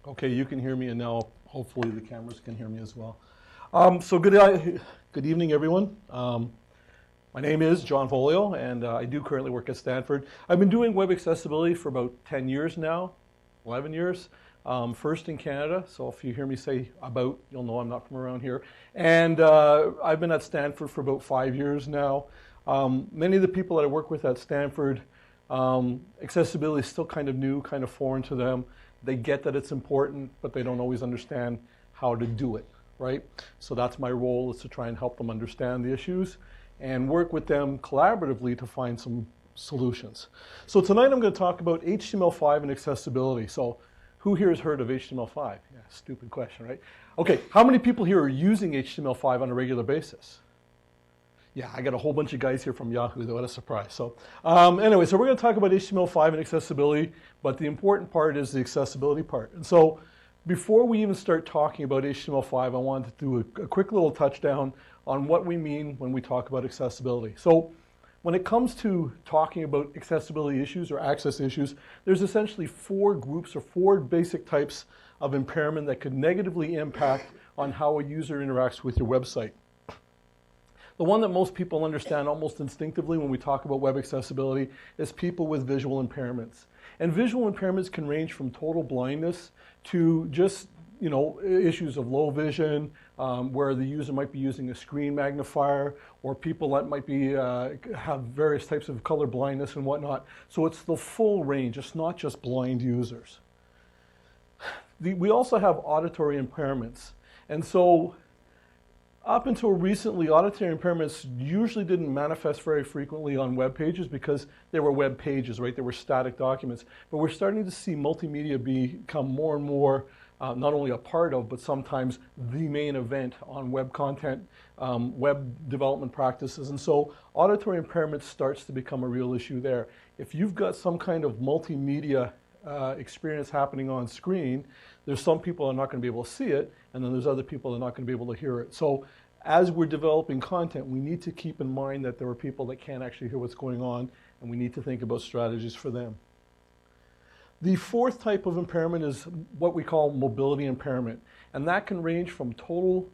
Okay, you can hear me, and now hopefully the cameras can hear me as well. Good evening, everyone. My name is John Foliot, and I do currently work at Stanford. I've been doing web accessibility for about 10 years now, 11 years. First in Canada, so if you hear me say about, you'll know I'm not from around here. And I've been at Stanford for about 5 years now. Many of the people that I work with at Stanford, accessibility is still kind of new, kind of foreign to them. They get that it's important, but they don't always understand how to do it, right? So that's my role, is to try and help them understand the issues and work with them collaboratively to find some solutions. So tonight I'm going to talk about HTML5 and accessibility. So who here has heard of HTML5? Yeah, stupid question, right? Okay, how many people here are using HTML5 on a regular basis? Yeah, I got a whole bunch of guys here from Yahoo, though. What a surprise. So anyway, so we're going to talk about HTML5 and accessibility, but the important part is the accessibility part. And so before we even start talking about HTML5, I wanted to do a quick little touchdown on what we mean when we talk about accessibility. So when it comes to talking about accessibility issues or access issues, there's essentially four groups or four basic types of impairment that could negatively impact on how a user interacts with your website. The one that most people understand almost instinctively when we talk about web accessibility is people with visual impairments. And visual impairments can range from total blindness to just, issues of low vision, where the user might be using a screen magnifier, or people that might be have various types of color blindness and whatnot. So it's the full range. It's not just blind users. We also have auditory impairments. And so up until recently, auditory impairments usually didn't manifest very frequently on web pages because they were web pages, right? They were static documents. But we're starting to see multimedia become more and more not only a part of, but sometimes the main event on web content, web development practices. And so auditory impairment starts to become a real issue there. If you've got some kind of multimedia experience happening on screen, there's some people that are not going to be able to see it, and then there's other people that are not going to be able to hear it. So as we're developing content, we need to keep in mind that there are people that can't actually hear what's going on, and we need to think about strategies for them. The fourth type of impairment is what we call mobility impairment, and that can range from total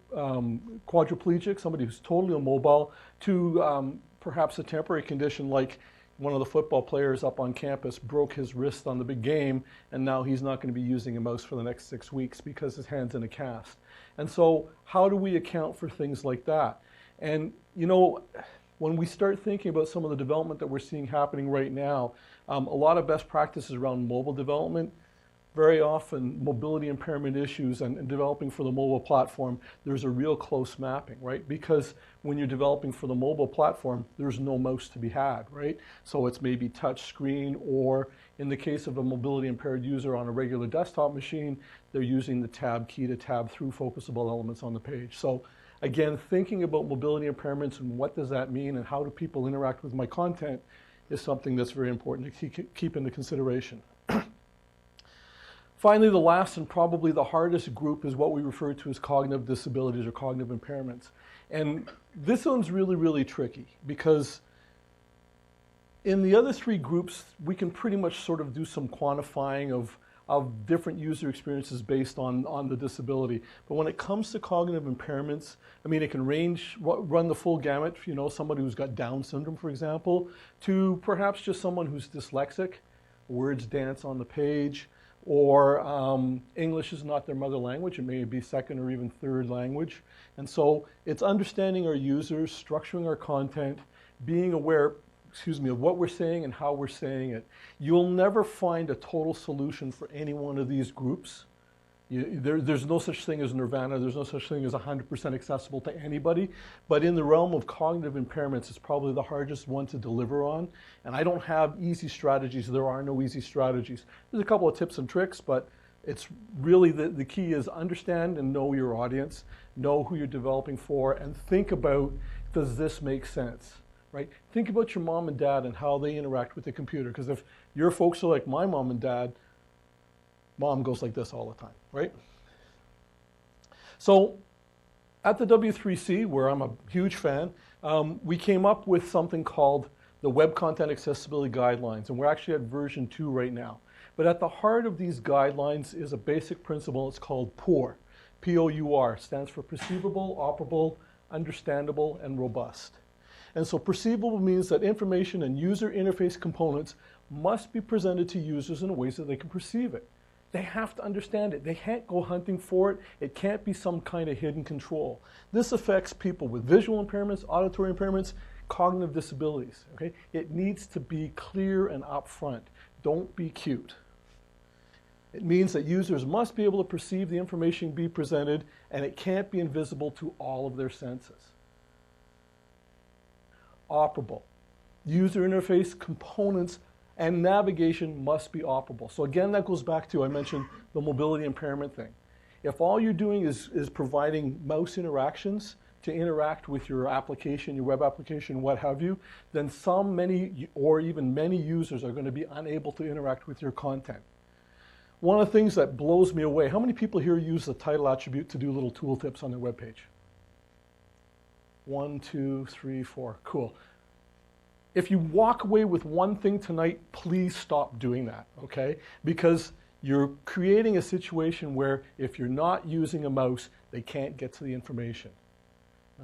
quadriplegic, somebody who's totally immobile, to perhaps a temporary condition like one of the football players up on campus broke his wrist on the big game, and now he's not going to be using a mouse for the next 6 weeks because his hand's in a cast. And so how do we account for things like that? And when we start thinking about some of the development that we're seeing happening right now, a lot of best practices around mobile development, very often mobility impairment issues and developing for the mobile platform, there's a real close mapping, right? Because when you're developing for the mobile platform, there's no mouse to be had, right? So it's maybe touch screen, or in the case of a mobility impaired user on a regular desktop machine, they're using the tab key to tab through focusable elements on the page. So again, thinking about mobility impairments and what does that mean and how do people interact with my content is something that's very important to keep into consideration. Finally, the last and probably the hardest group is what we refer to as cognitive disabilities or cognitive impairments. And this one's really, really tricky because in the other three groups, we can pretty much sort of do some quantifying of different user experiences based on the disability. But when it comes to cognitive impairments, I mean, it can run the full gamut, somebody who's got Down syndrome, for example, to perhaps just someone who's dyslexic, words dance on the page, or English is not their mother language. It may be second or even third language. And so it's understanding our users, structuring our content, being aware, of what we're saying and how we're saying it. You'll never find a total solution for any one of these groups. There's no such thing as nirvana. There's no such thing as 100% accessible to anybody. But in the realm of cognitive impairments, it's probably the hardest one to deliver on. And I don't have easy strategies. There are no easy strategies. There's a couple of tips and tricks, but it's really the key is understand and know your audience, know who you're developing for, and think about, does this make sense? Right? Think about your mom and dad and how they interact with the computer. Because if your folks are like my mom and dad, mom goes like this all the time, right? So at the W3C, where I'm a huge fan, we came up with something called the Web Content Accessibility Guidelines, and we're actually at version 2 right now. But at the heart of these guidelines is a basic principle. It's called POUR. P-O-U-R, stands for perceivable, operable, understandable, and robust. And so perceivable means that information and user interface components must be presented to users in ways that they can perceive it. They have to understand it. They can't go hunting for it. It can't be some kind of hidden control. This affects people with visual impairments, auditory impairments, cognitive disabilities. Okay? It needs to be clear and upfront. Don't be cute. It means that users must be able to perceive the information being presented, and it can't be invisible to all of their senses. Operable. User interface components and navigation must be operable. So again, that goes back to, I mentioned the mobility impairment thing. If all you're doing is providing mouse interactions to interact with your application, your web application, what have you, then many, or even many users are going to be unable to interact with your content. One of the things that blows me away, how many people here use the title attribute to do little tooltips on their web page? 1, 2, 3, 4, cool. If you walk away with one thing tonight, please stop doing that, okay? Because you're creating a situation where if you're not using a mouse, they can't get to the information.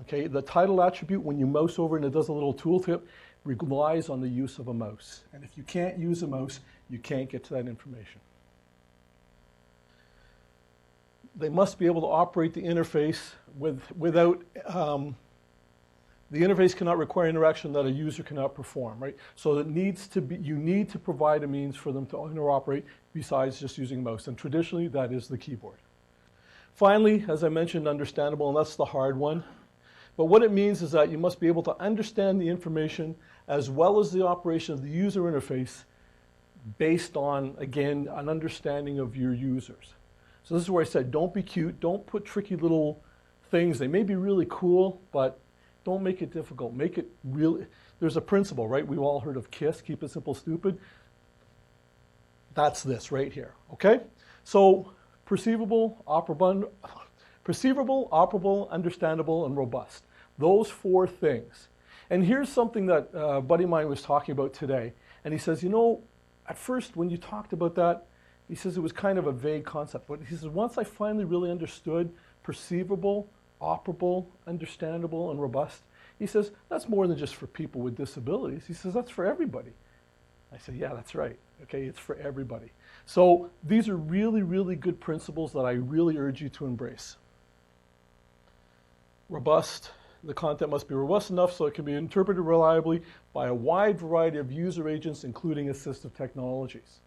Okay, the title attribute, when you mouse over and it does a little tooltip, relies on the use of a mouse. And if you can't use a mouse, you can't get to that information. They must be able to operate the interface without, the interface cannot require interaction that a user cannot perform, right? So it needs to be, you need to provide a means for them to interoperate besides just using a mouse. And traditionally, that is the keyboard. Finally, as I mentioned, understandable, and that's the hard one. But what it means is that you must be able to understand the information as well as the operation of the user interface based on, again, an understanding of your users. So this is where I said, don't be cute, don't put tricky little things. They may be really cool, but don't make it difficult. Make it really, there's a principle, right? We've all heard of KISS, keep it simple, stupid. That's this right here, okay? So perceivable, operable, understandable, and robust. Those four things. And here's something that a buddy of mine was talking about today. And he says, you know, at first when you talked about that, he says it was kind of a vague concept. But he says, once I finally really understood perceivable, operable, understandable, and robust, he says, that's more than just for people with disabilities. He says, that's for everybody. I said, yeah, that's right. Okay, it's for everybody. So these are really, really good principles that I really urge you to embrace. Robust. The content must be robust enough so it can be interpreted reliably by a wide variety of user agents, including assistive technologies.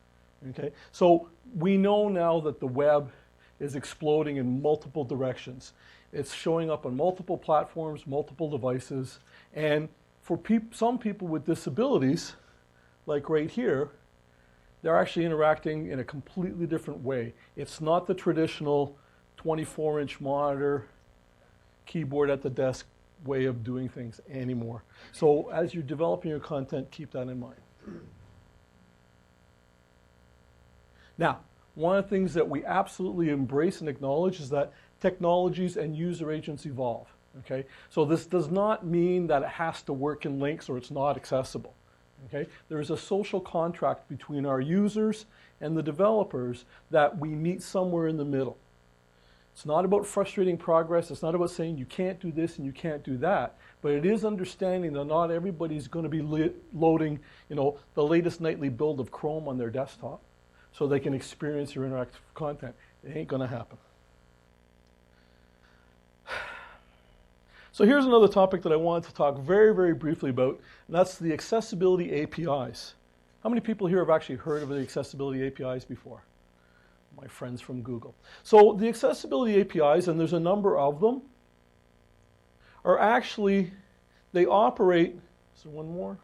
Okay? So we know now that the web is exploding in multiple directions. It's showing up on multiple platforms, multiple devices, and for some people with disabilities, like right here, they're actually interacting in a completely different way. It's not the traditional 24-inch monitor, keyboard at the desk way of doing things anymore. So as you're developing your content, keep that in mind. Now, one of the things that we absolutely embrace and acknowledge is that technologies and user agents evolve. Okay? So this does not mean that it has to work in links or it's not accessible. Okay? There is a social contract between our users and the developers that we meet somewhere in the middle. It's not about frustrating progress. It's not about saying you can't do this and you can't do that. But it is understanding that not everybody's going to be loading, you know, the latest nightly build of Chrome on their desktop so they can experience your interactive content. It ain't going to happen. So here's another topic that I wanted to talk very, very briefly about, and that's the accessibility APIs. How many people here have actually heard of the accessibility APIs before? My friends from Google. So the accessibility APIs, and there's a number of them, are actually, they operate, is there one more?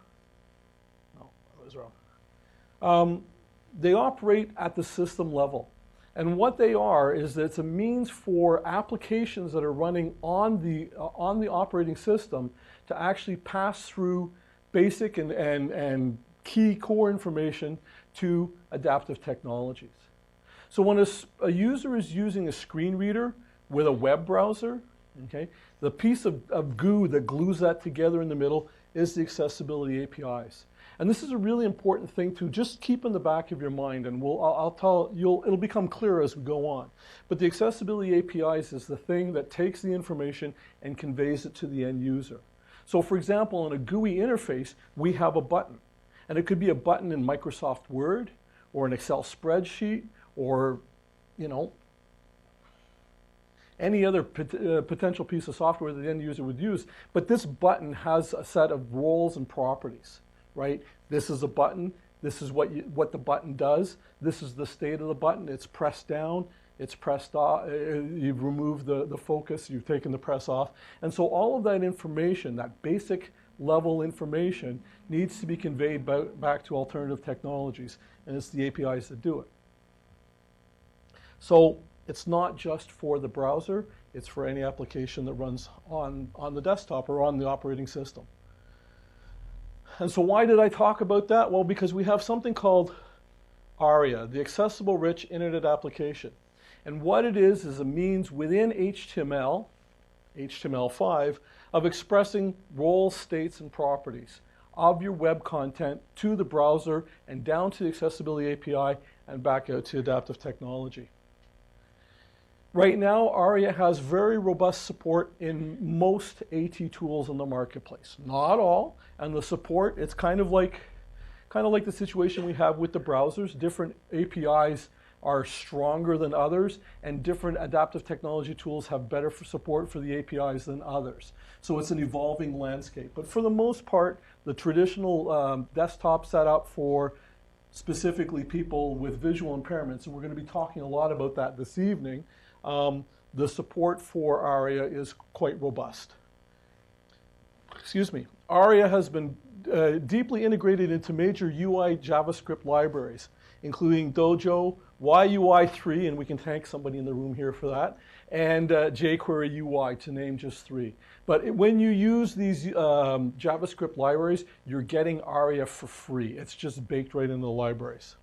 No, I was wrong. They operate at the system level. And what they are is that it's a means for applications that are running on the operating system to actually pass through basic and key core information to adaptive technologies. So when a user is using a screen reader with a web browser, okay, the piece of goo that glues that together in the middle is the accessibility APIs. And this is a really important thing to just keep in the back of your mind, and I'll tell you, it'll become clearer as we go on. But the accessibility APIs is the thing that takes the information and conveys it to the end user. So for example, in a GUI interface, we have a button. And it could be a button in Microsoft Word, or an Excel spreadsheet, or, you know, any other potential piece of software that the end user would use. But this button has a set of roles and properties, right? This is a button. This is what the button does. This is the state of the button. It's pressed down. It's pressed off. You've removed the focus. You've taken the press off. And so all of that information, that basic level information, needs to be conveyed back to alternative technologies. And it's the APIs that do it. So it's not just for the browser, it's for any application that runs on the desktop or on the operating system. And so why did I talk about that? Well, because we have something called ARIA, the Accessible Rich Internet Application. And what it is a means within HTML, HTML5, of expressing roles, states, and properties of your web content to the browser and down to the Accessibility API and back out to adaptive technology. Right now, ARIA has very robust support in most AT tools in the marketplace. Not all, and the support, it's kind of like the situation we have with the browsers. Different APIs are stronger than others, and different adaptive technology tools have better support for the APIs than others. So it's an evolving landscape. But for the most part, the traditional desktop setup for specifically people with visual impairments, and we're going to be talking a lot about that this evening, the support for ARIA is quite robust. Excuse me. ARIA has been deeply integrated into major UI JavaScript libraries, including Dojo, YUI3, and we can thank somebody in the room here for that, and jQuery UI, to name just three. But when you use these JavaScript libraries, you're getting ARIA for free. It's just baked right into the libraries.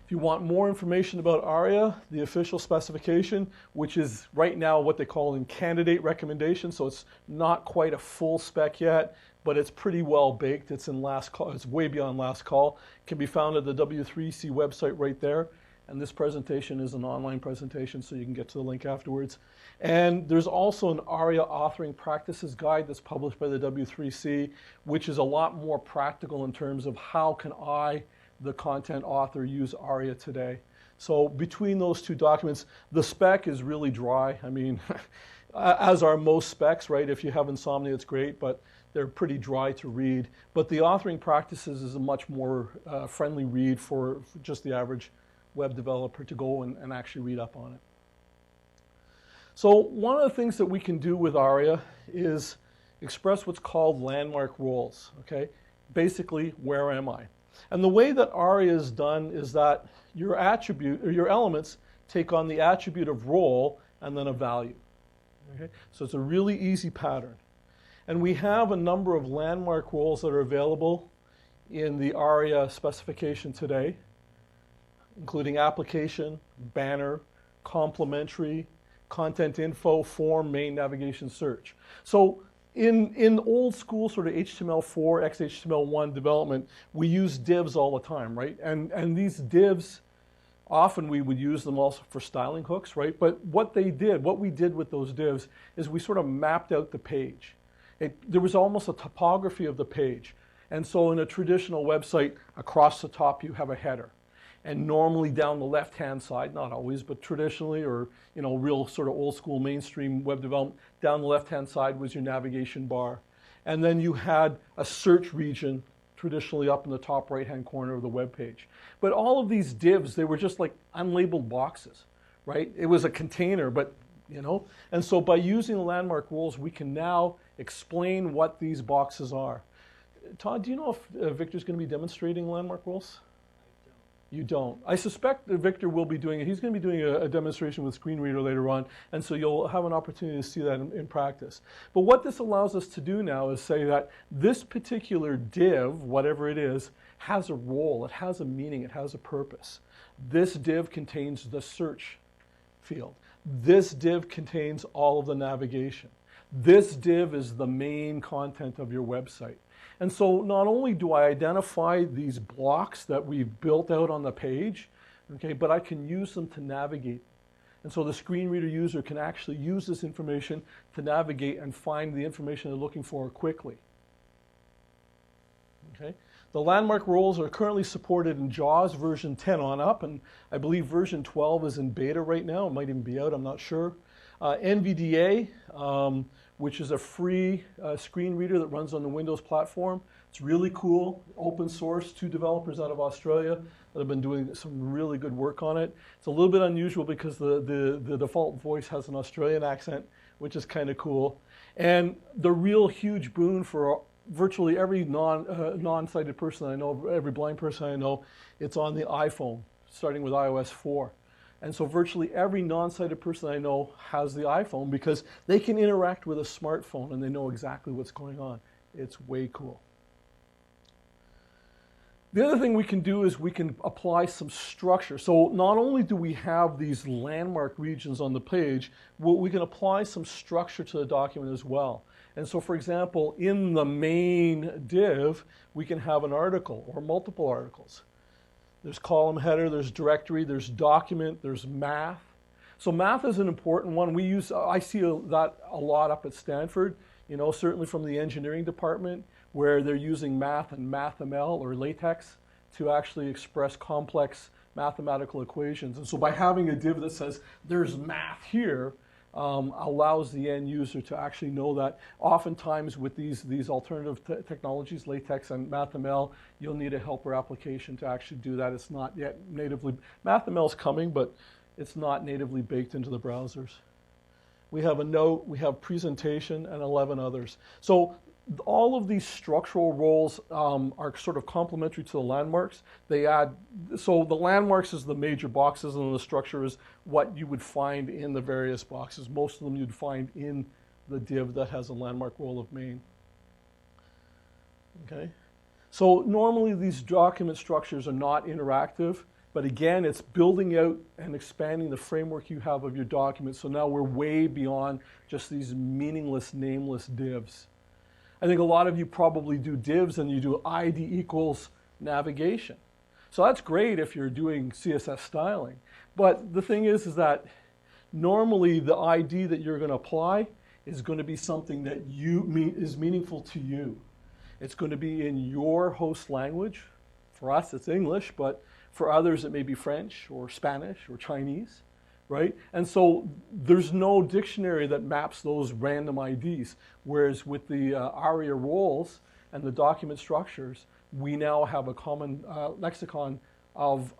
If you want more information about ARIA, the official specification, which is right now what they call in candidate recommendation, so it's not quite a full spec yet, but it's pretty well baked. It's in last call. It's way beyond last call. It can be found at the W3C website right there. And this presentation is an online presentation, so you can get to the link afterwards. And there's also an ARIA authoring practices guide that's published by the W3C, which is a lot more practical in terms of how can I, the content author, use ARIA today. So between those two documents, the spec is really dry. I mean, as are most specs, right? If you have insomnia, it's great, but they're pretty dry to read. But the authoring practices is a much more friendly read for just the average web developer to go and actually read up on it. So one of the things that we can do with ARIA is express what's called landmark roles, okay? Basically, where am I? And the way that ARIA is done is that your attribute, or your elements, take on the attribute of role and then a value. Okay? So it's a really easy pattern. And we have a number of landmark roles that are available in the ARIA specification today, including application, banner, complementary, content info, form, main, navigation, search. So in old school sort of HTML4, XHTML1 development, we use divs all the time, right? And these divs, often we would use them also for styling hooks, right? But what we did with those divs is we sort of mapped out the page. There was almost a topography of the page. And so in a traditional website, across the top you have a header. And normally down the left-hand side, not always, but traditionally, or real sort of old school mainstream web development, down the left-hand side was your navigation bar. And then you had a search region traditionally up in the top right-hand corner of the web page. But all of these divs, they were just like unlabeled boxes, right? It was a container, but and so by using the landmark roles, we can now explain what these boxes are. Todd, do you know if Victor's going to be demonstrating landmark roles? You don't. I suspect that Victor will be doing it. He's going to be doing a demonstration with Screen Reader later on, and so you'll have an opportunity to see that in practice. But what this allows us to do now is say that this particular div, whatever it is, has a role, it has a meaning, it has a purpose. This div contains the search field. This div contains all of the navigation. This div is the main content of your website. And so not only do I identify these blocks that we've built out on the page, okay, but I can use them to navigate. And so the screen reader user can actually use this information to navigate and find the information they're looking for quickly. Okay. The landmark roles are currently supported in JAWS version 10 on up, and I believe version 12 is in beta right now. It might even be out, I'm not sure. NVDA, which is a free screen reader that runs on the Windows platform. It's really cool, open source, 2 developers out of Australia that have been doing some really good work on it. It's a little bit unusual because the default voice has an Australian accent, which is kind of cool. And the real huge boon for virtually every non-sighted person I know, every blind person I know, it's on the iPhone, starting with iOS 4. And so virtually every non-sighted person I know has the iPhone because they can interact with a smartphone and they know exactly what's going on. It's way cool. The other thing we can do is we can apply some structure. So not only do we have these landmark regions on the page, we can apply some structure to the document as well. And so, for example, in the main div, we can have an article or multiple articles. There's column header, there's directory, there's document, there's math. So math is an important one. I see that a lot up at Stanford, you know, certainly from the engineering department, where they're using math and MathML or LaTeX to actually express complex mathematical equations. And so by having a div that says there's math here, allows the end user to actually know that. Oftentimes with these alternative technologies, LaTeX and MathML, you'll need a helper application to actually do that. It's not yet natively, MathML is coming, but it's not natively baked into the browsers. We have a note, we have presentation, and 11 others. So all of these structural roles are sort of complementary to the landmarks. So the landmarks is the major boxes, and the structure is what you would find in the various boxes. Most of them you'd find in the div that has a landmark role of main. Okay? So normally these document structures are not interactive, but again, it's building out and expanding the framework you have of your document. So now we're way beyond just these meaningless, nameless divs. I think a lot of you probably do divs and you do ID equals navigation. So that's great if you're doing CSS styling. But the thing is that normally the ID that you're going to apply is going to be something that is meaningful to you. It's going to be in your host language. For us, it's English, but for others, it may be French or Spanish or Chinese. Right? And so there's no dictionary that maps those random IDs, whereas with the ARIA roles and the document structures, we now have a common lexicon of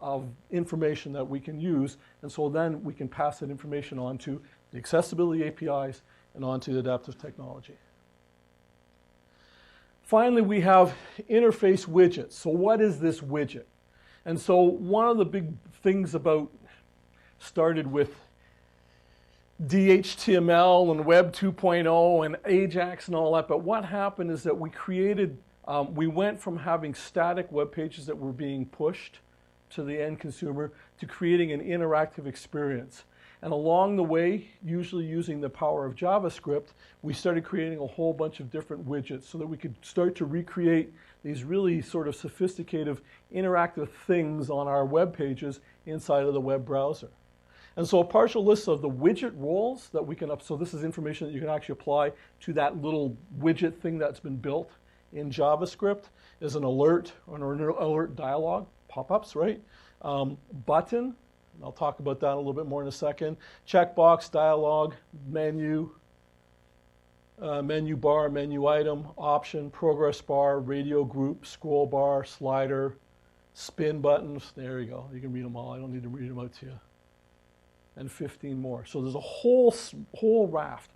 information that we can use, and so then we can pass that information on to the accessibility APIs and on to the adaptive technology. Finally, we have interface widgets. So what is this widget? And so one of the big things about started with DHTML and Web 2.0 and Ajax and all that, but what happened is that we went from having static web pages that were being pushed to the end consumer to creating an interactive experience. And along the way, usually using the power of JavaScript, we started creating a whole bunch of different widgets so that we could start to recreate these really sort of sophisticated interactive things on our web pages inside of the web browser. And so a partial list of the widget roles that we can so this is information that you can actually apply to that little widget thing that's been built in JavaScript, is an alert or an alert dialog, pop-ups, right? Button, and I'll talk about that a little bit more in a second. Checkbox, dialog, menu, menu bar, menu item, option, progress bar, radio group, scroll bar, slider, spin buttons. There you go. You can read them all. I don't need to read them out to you. And 15 more. So there's a whole raft.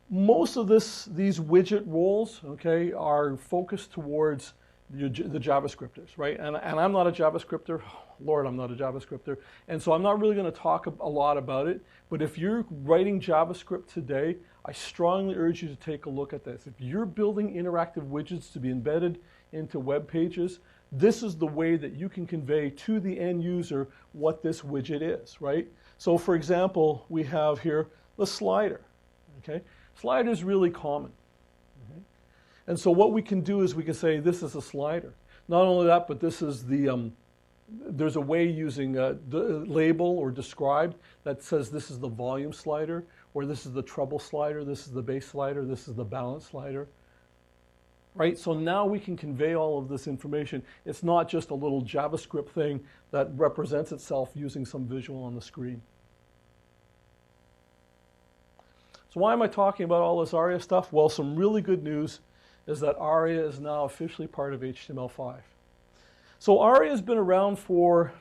Most of these widget roles, okay, are focused towards the JavaScripters, right? And I'm not a JavaScripter. Lord, I'm not a JavaScripter. And so I'm not really going to talk a lot about it. But if you're writing JavaScript today, I strongly urge you to take a look at this. If you're building interactive widgets to be embedded into web pages, this is the way that you can convey to the end user what this widget is, right? So for example, we have here the slider, okay? Slider is really common, okay? And so what we can do is we can say this is a slider. Not only that, but this is the, there's a way using the label or described that says this is the volume slider, or this is the treble slider, this is the bass slider, this is the balance slider. Right? So now we can convey all of this information. It's not just a little JavaScript thing that represents itself using some visual on the screen. So why am I talking about all this ARIA stuff? Well, some really good news is that ARIA is now officially part of HTML5. So ARIA has been around for,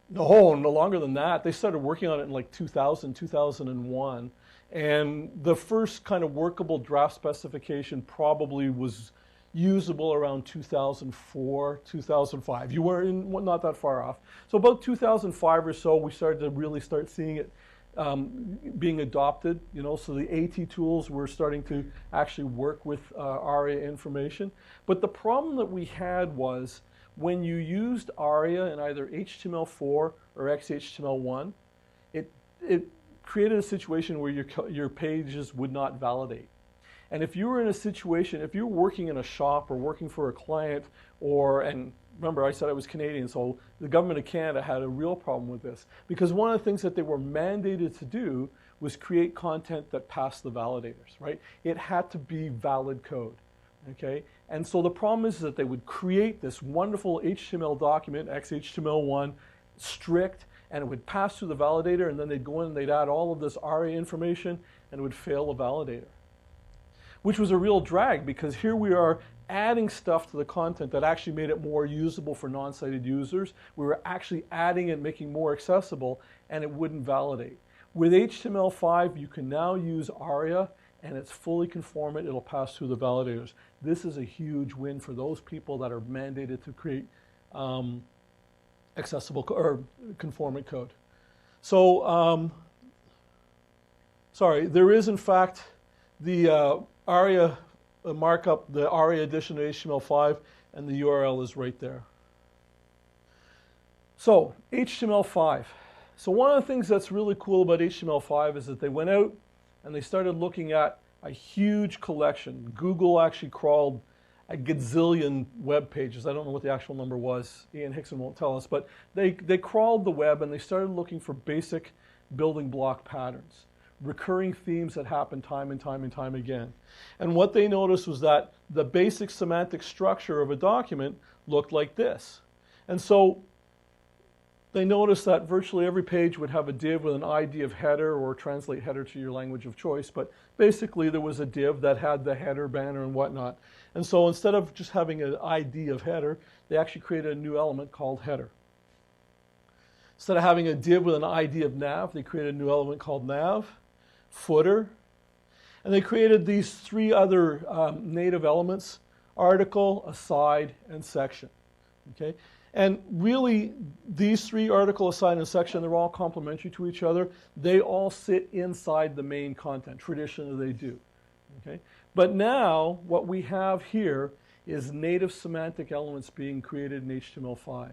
no longer than that. They started working on it in like 2000, 2001. And the first kind of workable draft specification probably was usable around 2004, 2005. You were not that far off. So about 2005 or so, we started to really start seeing it being adopted. So the AT tools were starting to actually work with ARIA information. But the problem that we had was when you used ARIA in either HTML4 or XHTML1, it created a situation where your pages would not validate. And if you were in a situation, if you were working in a shop or working for a client, and remember I said I was Canadian, so the government of Canada had a real problem with this, because one of the things that they were mandated to do was create content that passed the validators, right? It had to be valid code, okay? And so the problem is that they would create this wonderful HTML document, XHTML1, strict, and it would pass through the validator, and then they'd go in and they'd add all of this ARIA information, and it would fail the validator. Which was a real drag, because here we are adding stuff to the content that actually made it more usable for non-sighted users. We were actually adding it, making more accessible, and it wouldn't validate. With HTML5, you can now use ARIA, and it's fully conformant. It'll pass through the validators. This is a huge win for those people that are mandated to create accessible or conformant code. So, sorry, there is in fact the ARIA markup, the ARIA addition to HTML5, and the URL is right there. So, HTML5. So one of the things that's really cool about HTML5 is that they went out and they started looking at a huge collection. Google actually crawled a gazillion web pages. I don't know what the actual number was. Ian Hickson won't tell us, but they crawled the web and they started looking for basic building block patterns, recurring themes that happen time and time and time again. And what they noticed was that the basic semantic structure of a document looked like this. And so they noticed that virtually every page would have a div with an ID of header, or translate header to your language of choice, but basically there was a div that had the header, banner, and whatnot. And so instead of just having an ID of header, they actually created a new element called header. Instead of having a div with an ID of nav, they created a new element called nav, footer, and they created these three other native elements: article, aside, and section. Okay? And really, these three, article, aside, and section, they're all complementary to each other. They all sit inside the main content. Traditionally, they do. Okay? But now, what we have here is native semantic elements being created in HTML5.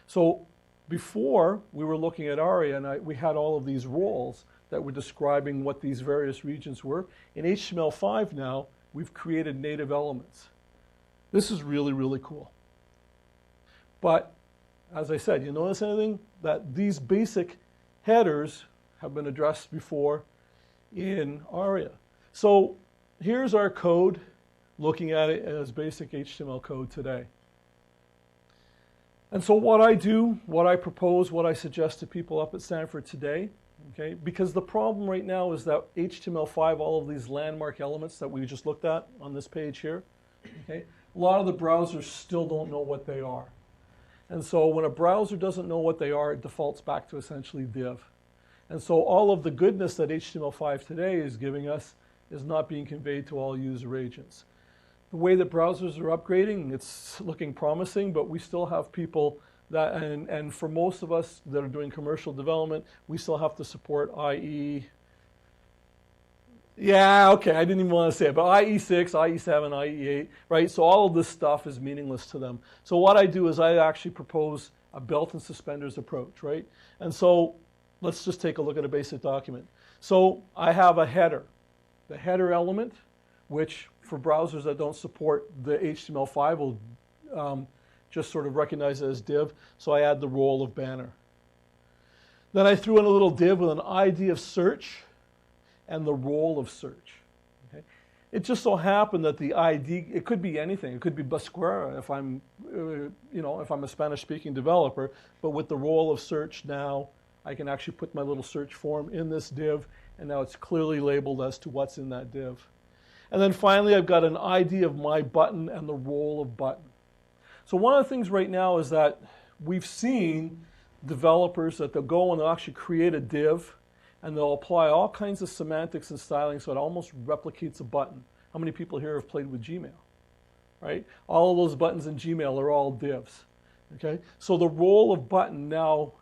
So before, we were looking at ARIA, and we had all of these roles that were describing what these various regions were. In HTML5 now, we've created native elements. This is really, really cool. But, as I said, you notice anything? That these basic headers have been addressed before in ARIA. So here's our code, looking at it as basic HTML code today. And so what I do, what I propose, what I suggest to people up at Stanford today, okay, because the problem right now is that HTML5, all of these landmark elements that we just looked at on this page here, okay, a lot of the browsers still don't know what they are. And so when a browser doesn't know what they are, it defaults back to essentially div. And so all of the goodness that HTML5 today is giving us is not being conveyed to all user agents. The way that browsers are upgrading, it's looking promising, but we still have people that, and for most of us that are doing commercial development, we still have to support IE. Yeah, okay, I didn't even want to say it, but IE6, IE7, IE8, right? So all of this stuff is meaningless to them. So what I do is I actually propose a belt and suspenders approach, right? And so let's just take a look at a basic document. So I have a header. The header element which for browsers that don't support the HTML5 will just sort of recognize it as div. So I add the role of banner. Then I threw in a little div with an ID of search and the role of search. Okay? It just so happened that the ID, it could be anything. It could be Basquera if I'm, if I'm a Spanish-speaking developer. But with the role of search now, I can actually put my little search form in this div, and now it's clearly labeled as to what's in that div. And then finally, I've got an ID of my button and the role of button. So one of the things right now is that we've seen developers that they'll go and they'll actually create a div, and they'll apply all kinds of semantics and styling so it almost replicates a button. How many people here have played with Gmail? Right? All of those buttons in Gmail are all divs. Okay? So the role of button now,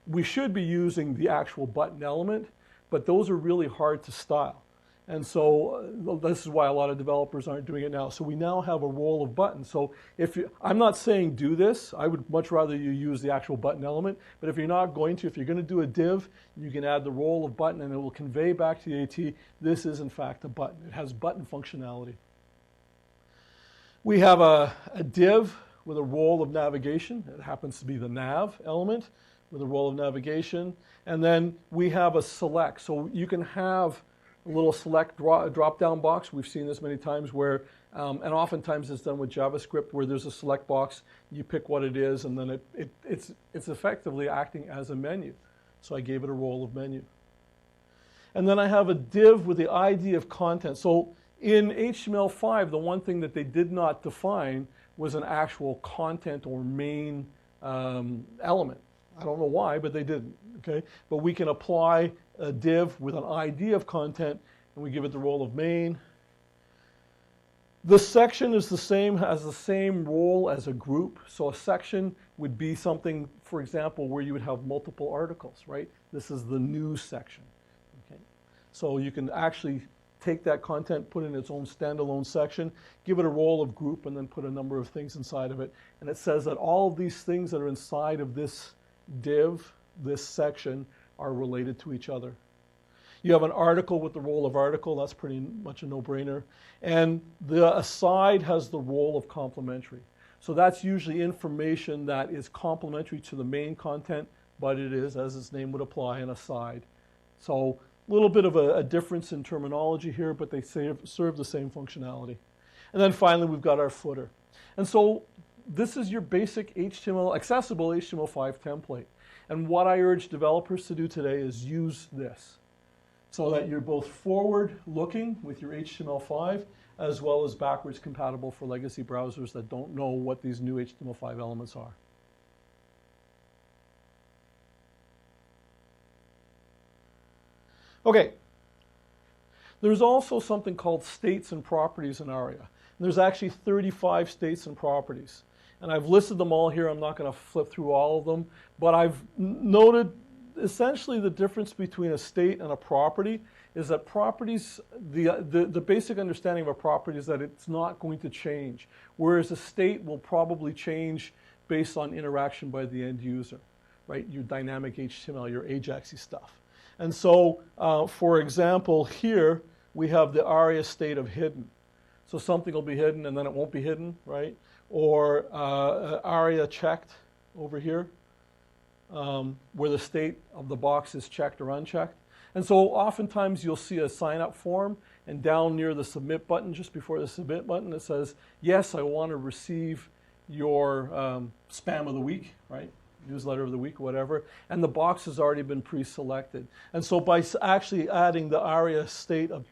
we should be using the actual button element, but those are really hard to style. And so this is why a lot of developers aren't doing it now. So we now have a role of button. So I'm not saying do this. I would much rather you use the actual button element. But if you're not going to, if you're going to do a div, you can add the role of button, and it will convey back to the AT, this is in fact a button. It has button functionality. We have a div with a role of navigation. It happens to be the nav element with a role of navigation. And then we have a select. So you can have a little select drop-down box. We've seen this many times where, and oftentimes it's done with JavaScript, where there's a select box, you pick what it is, and then it's effectively acting as a menu. So I gave it a role of menu. And then I have a div with the ID of content. So in HTML5, the one thing that they did not define was an actual content or main element. I don't know why, but they didn't. Okay? But we can apply a div with an ID of content, and we give it the role of main. The section is the same, has the same role as a group. So a section would be something, for example, where you would have multiple articles, right? This is the news section. Okay? So you can actually take that content, put it in its own standalone section, give it a role of group, and then put a number of things inside of it. And it says that all of these things that are inside of this div, this section, are related to each other. You have an article with the role of article. That's pretty much a no-brainer. And the aside has the role of complementary. So that's usually information that is complementary to the main content, but it is, as its name would apply, an aside. So a little bit of a difference in terminology here, but they serve the same functionality. And then finally, we've got our footer. And so this is your basic accessible HTML5 template. And what I urge developers to do today is use this so that you're both forward-looking with your HTML5 as well as backwards compatible for legacy browsers that don't know what these new HTML5 elements are. Okay. There's also something called states and properties in ARIA. And there's actually 35 states and properties. And I've listed them all here. I'm not going to flip through all of them. But I've noted essentially the difference between a state and a property is that properties, the basic understanding of a property is that it's not going to change, whereas a state will probably change based on interaction by the end user, right? Your dynamic HTML, your Ajaxy stuff. And so, for example, here we have the ARIA state of hidden. So something will be hidden and then it won't be hidden, right? Or ARIA checked over here, where the state of the box is checked or unchecked. And so oftentimes you'll see a sign-up form, and down near the submit button, just before the submit button, it says, yes, I want to receive your spam of the week, right? Newsletter of the week, whatever. And the box has already been pre-selected. And so by actually adding the ARIA state of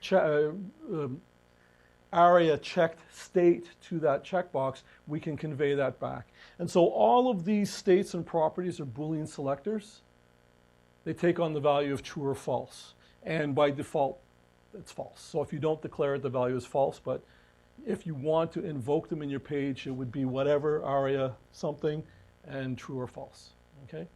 ARIA checked state to that checkbox, we can convey that back. And so all of these states and properties are Boolean selectors. They take on the value of true or false. And by default, it's false. So if you don't declare it, the value is false. But if you want to invoke them in your page, it would be whatever, ARIA something, and true or false. Okay.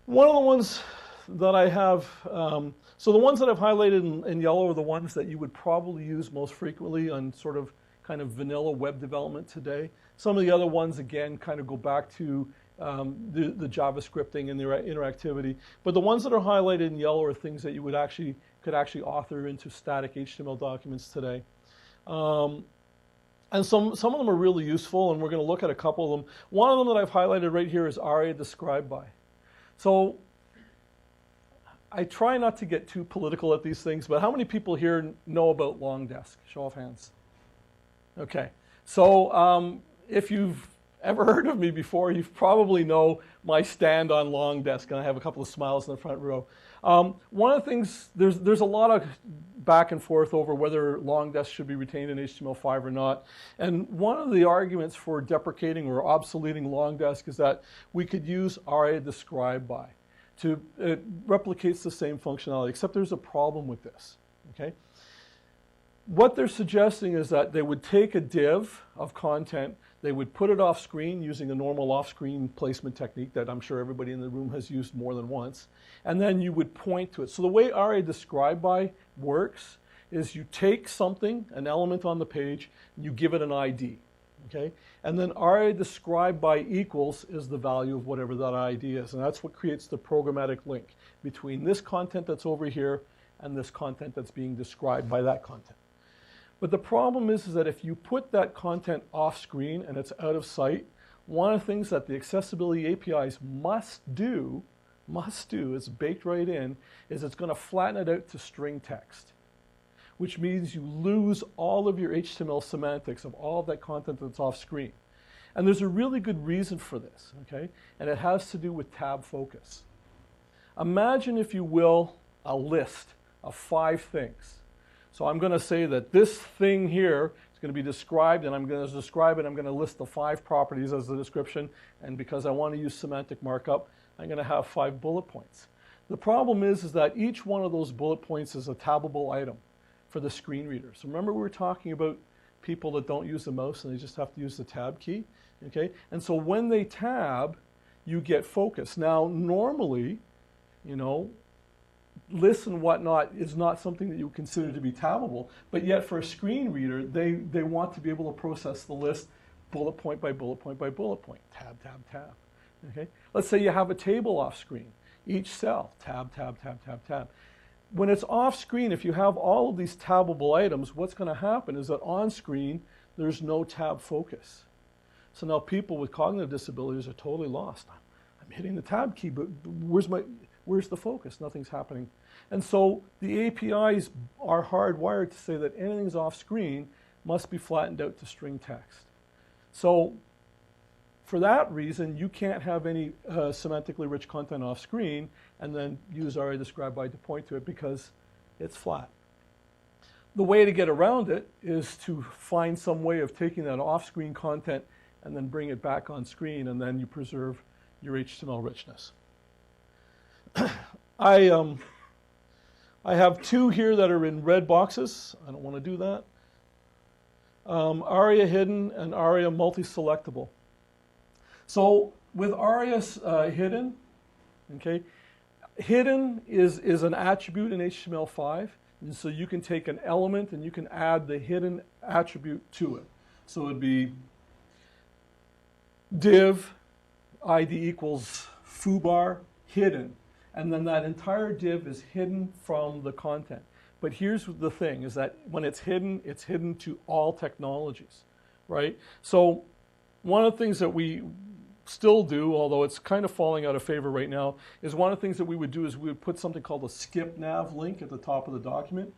One of the ones that I have, so the ones that I've highlighted in yellow are the ones that you would probably use most frequently on sort of kind of vanilla web development today. Some of the other ones, again, kind of go back to the JavaScripting and the interactivity. But the ones that are highlighted in yellow are things that you could actually author into static HTML documents today. And some of them are really useful, and we're going to look at a couple of them. One of them that I've highlighted right here is ARIA describe by. So I try not to get too political at these things, but how many people here know about long desk? Show of hands. Okay. So if you've ever heard of me before, you probably know my stand on long desk, and I have a couple of smiles in the front row. One of the things, there's a lot of back and forth over whether long desk should be retained in HTML5 or not. And one of the arguments for deprecating or obsoleting long desk is that we could use ARIA describe by. It replicates the same functionality, except there's a problem with this. Okay? What they're suggesting is that they would take a div of content, they would put it off screen using a normal off-screen placement technique that I'm sure everybody in the room has used more than once, and then you would point to it. So the way ARIA describe by works is you take something, an element on the page, and you give it an ID. Okay? And then ARIA describe by equals is the value of whatever that ID is, and that's what creates the programmatic link between this content that's over here and this content that's being described by that content. But the problem is that if you put that content off screen and it's out of sight, one of the things that the accessibility APIs must do, it's baked right in, is it's going to flatten it out to string text, which means you lose all of your HTML semantics of all of that content that's off screen. And there's a really good reason for this, okay? And it has to do with tab focus. Imagine, if you will, a list of 5 things. So I'm going to say that this thing here is going to be described, and I'm going to describe it. I'm going to list the 5 properties as the description, and because I want to use semantic markup, I'm going to have 5 bullet points. The problem is that each one of those bullet points is a tabbable item for the screen reader. So remember, we were talking about people that don't use the mouse and they just have to use the tab key, okay? And so when they tab, you get focus. Now, normally, you know, lists and whatnot is not something that you would consider to be tabbable, but yet for a screen reader, they want to be able to process the list bullet point by bullet point by bullet point, tab, tab, tab. Okay? Let's say you have a table off screen. Each cell, tab, tab, tab, tab, tab. When it's off screen, if you have all of these tabbable items, what's going to happen is that on screen, there's no tab focus. So now people with cognitive disabilities are totally lost. I'm hitting the tab key, but where's the focus? Nothing's happening. And so the APIs are hardwired to say that anything's off screen must be flattened out to string text. So for that reason, you can't have any semantically rich content off screen and then use ARIA describe by to point to it because it's flat. The way to get around it is to find some way of taking that off-screen content and then bring it back on screen, and then you preserve your HTML richness. I have 2 here that are in red boxes. I don't want to do that. ARIA hidden and ARIA multi-selectable. So with ARIA hidden, okay, hidden is an attribute in HTML5, and so you can take an element and you can add the hidden attribute to it. So it'd be div ID equals foobar hidden, and then that entire div is hidden from the content. But here's the thing, is that when it's hidden to all technologies, right? So one of the things that we still do, although it's kind of falling out of favor right now, is one of the things that we would do is we would put something called a skip nav link at the top of the document.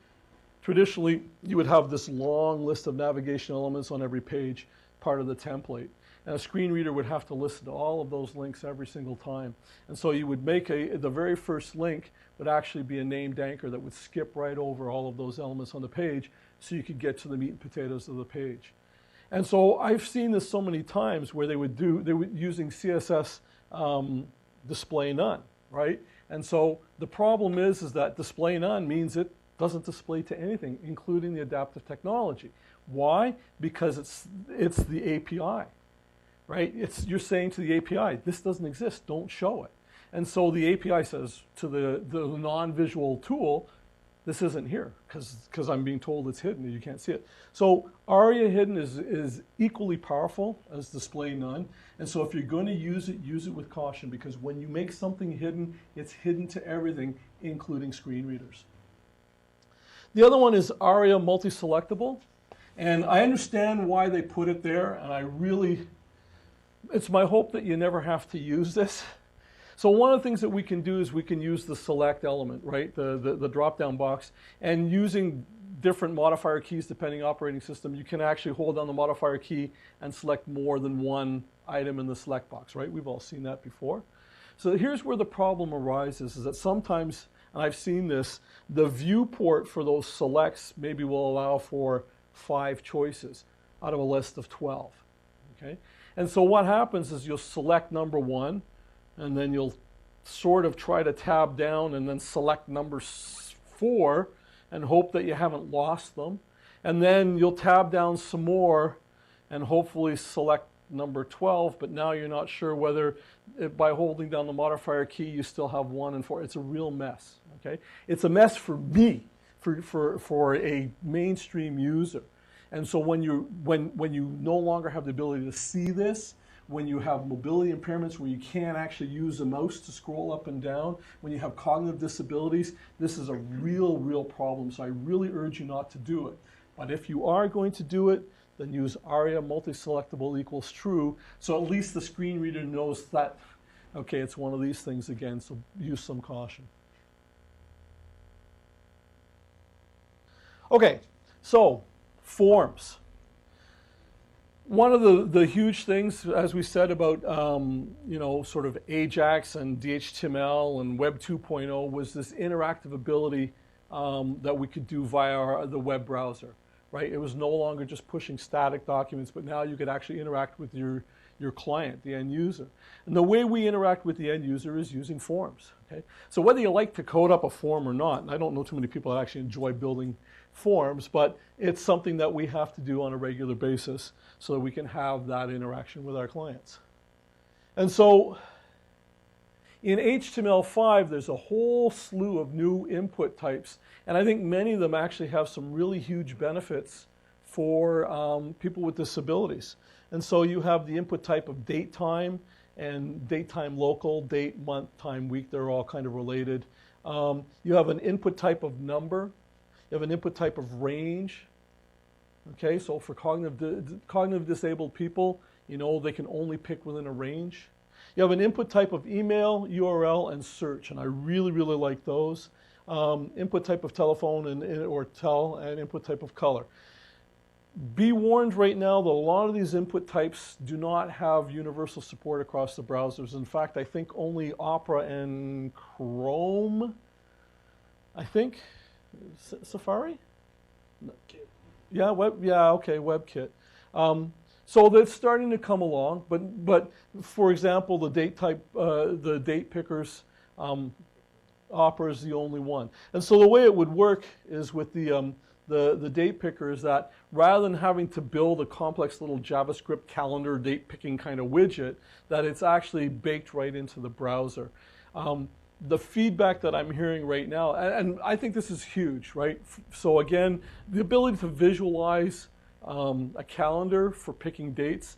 Traditionally, you would have this long list of navigation elements on every page, part of the template. And a screen reader would have to listen to all of those links every single time. And so you would make the very first link would actually be a named anchor that would skip right over all of those elements on the page so you could get to the meat and potatoes of the page. And so I've seen this so many times where they would using CSS display none, right? And so the problem is that display none means it doesn't display to anything, including the adaptive technology. Why? Because it's the API, right? You're saying to the API, this doesn't exist, don't show it. And so the API says to the non-visual tool, this isn't here, because I'm being told it's hidden and you can't see it. So ARIA hidden is equally powerful as display none. And so if you're going to use it with caution, because when you make something hidden, it's hidden to everything, including screen readers. The other one is ARIA multi-selectable. And I understand why they put it there, and it's my hope that you never have to use this. So one of the things that we can do is we can use the select element, right? The drop-down box, and using different modifier keys depending on operating system, you can actually hold down the modifier key and select more than one item in the select box, right? We've all seen that before. So here's where the problem arises, is that sometimes, and I've seen this, the viewport for those selects maybe will allow for 5 choices out of a list of 12, okay? And so what happens is you'll select number 1, and then you'll sort of try to tab down and then select number 4 and hope that you haven't lost them. And then you'll tab down some more and hopefully select number 12, but now you're not sure whether by holding down the modifier key you still have 1 and 4. It's a real mess, okay? It's a mess for me, for a mainstream user. And so when you no longer have the ability to see this, when you have mobility impairments where you can't actually use the mouse to scroll up and down, when you have cognitive disabilities, this is a real problem. So I really urge you not to do it. But if you are going to do it, then use ARIA multi-selectable equals true, so at least the screen reader knows that, okay, it's one of these things again, so use some caution. Okay, so forms. One of the huge things, as we said, about you know, sort of AJAX and DHTML and Web 2.0 was this interactive ability that we could do via the web browser, right? It was no longer just pushing static documents, but now you could actually interact with your client, the end user. And the way we interact with the end user is using forms, okay? So whether you like to code up a form or not, and I don't know too many people that actually enjoy building forms, but it's something that we have to do on a regular basis so that we can have that interaction with our clients. And so in HTML5, there's a whole slew of new input types, and I think many of them actually have some really huge benefits for people with disabilities. And so you have the input type of date time and date time local, date, month, time, week. They're all kind of related. You have an input type of number. You have an input type of range. Okay, so for cognitive disabled people, you know, they can only pick within a range. You have an input type of email, URL, and search, and I really like those. Input type of telephone and input type of color. Be warned right now that a lot of these input types do not have universal support across the browsers. In fact, I think only Opera and Chrome, I think, Safari? Yeah, okay, WebKit. So that's starting to come along, but for example, the date type, the date pickers, Opera is the only one. And so the way it would work is with the date picker is that rather than having to build a complex little JavaScript calendar date picking kind of widget, that it's actually baked right into the browser. The feedback that I'm hearing right now, and I think this is huge, right? So again, the ability to visualize a calendar for picking dates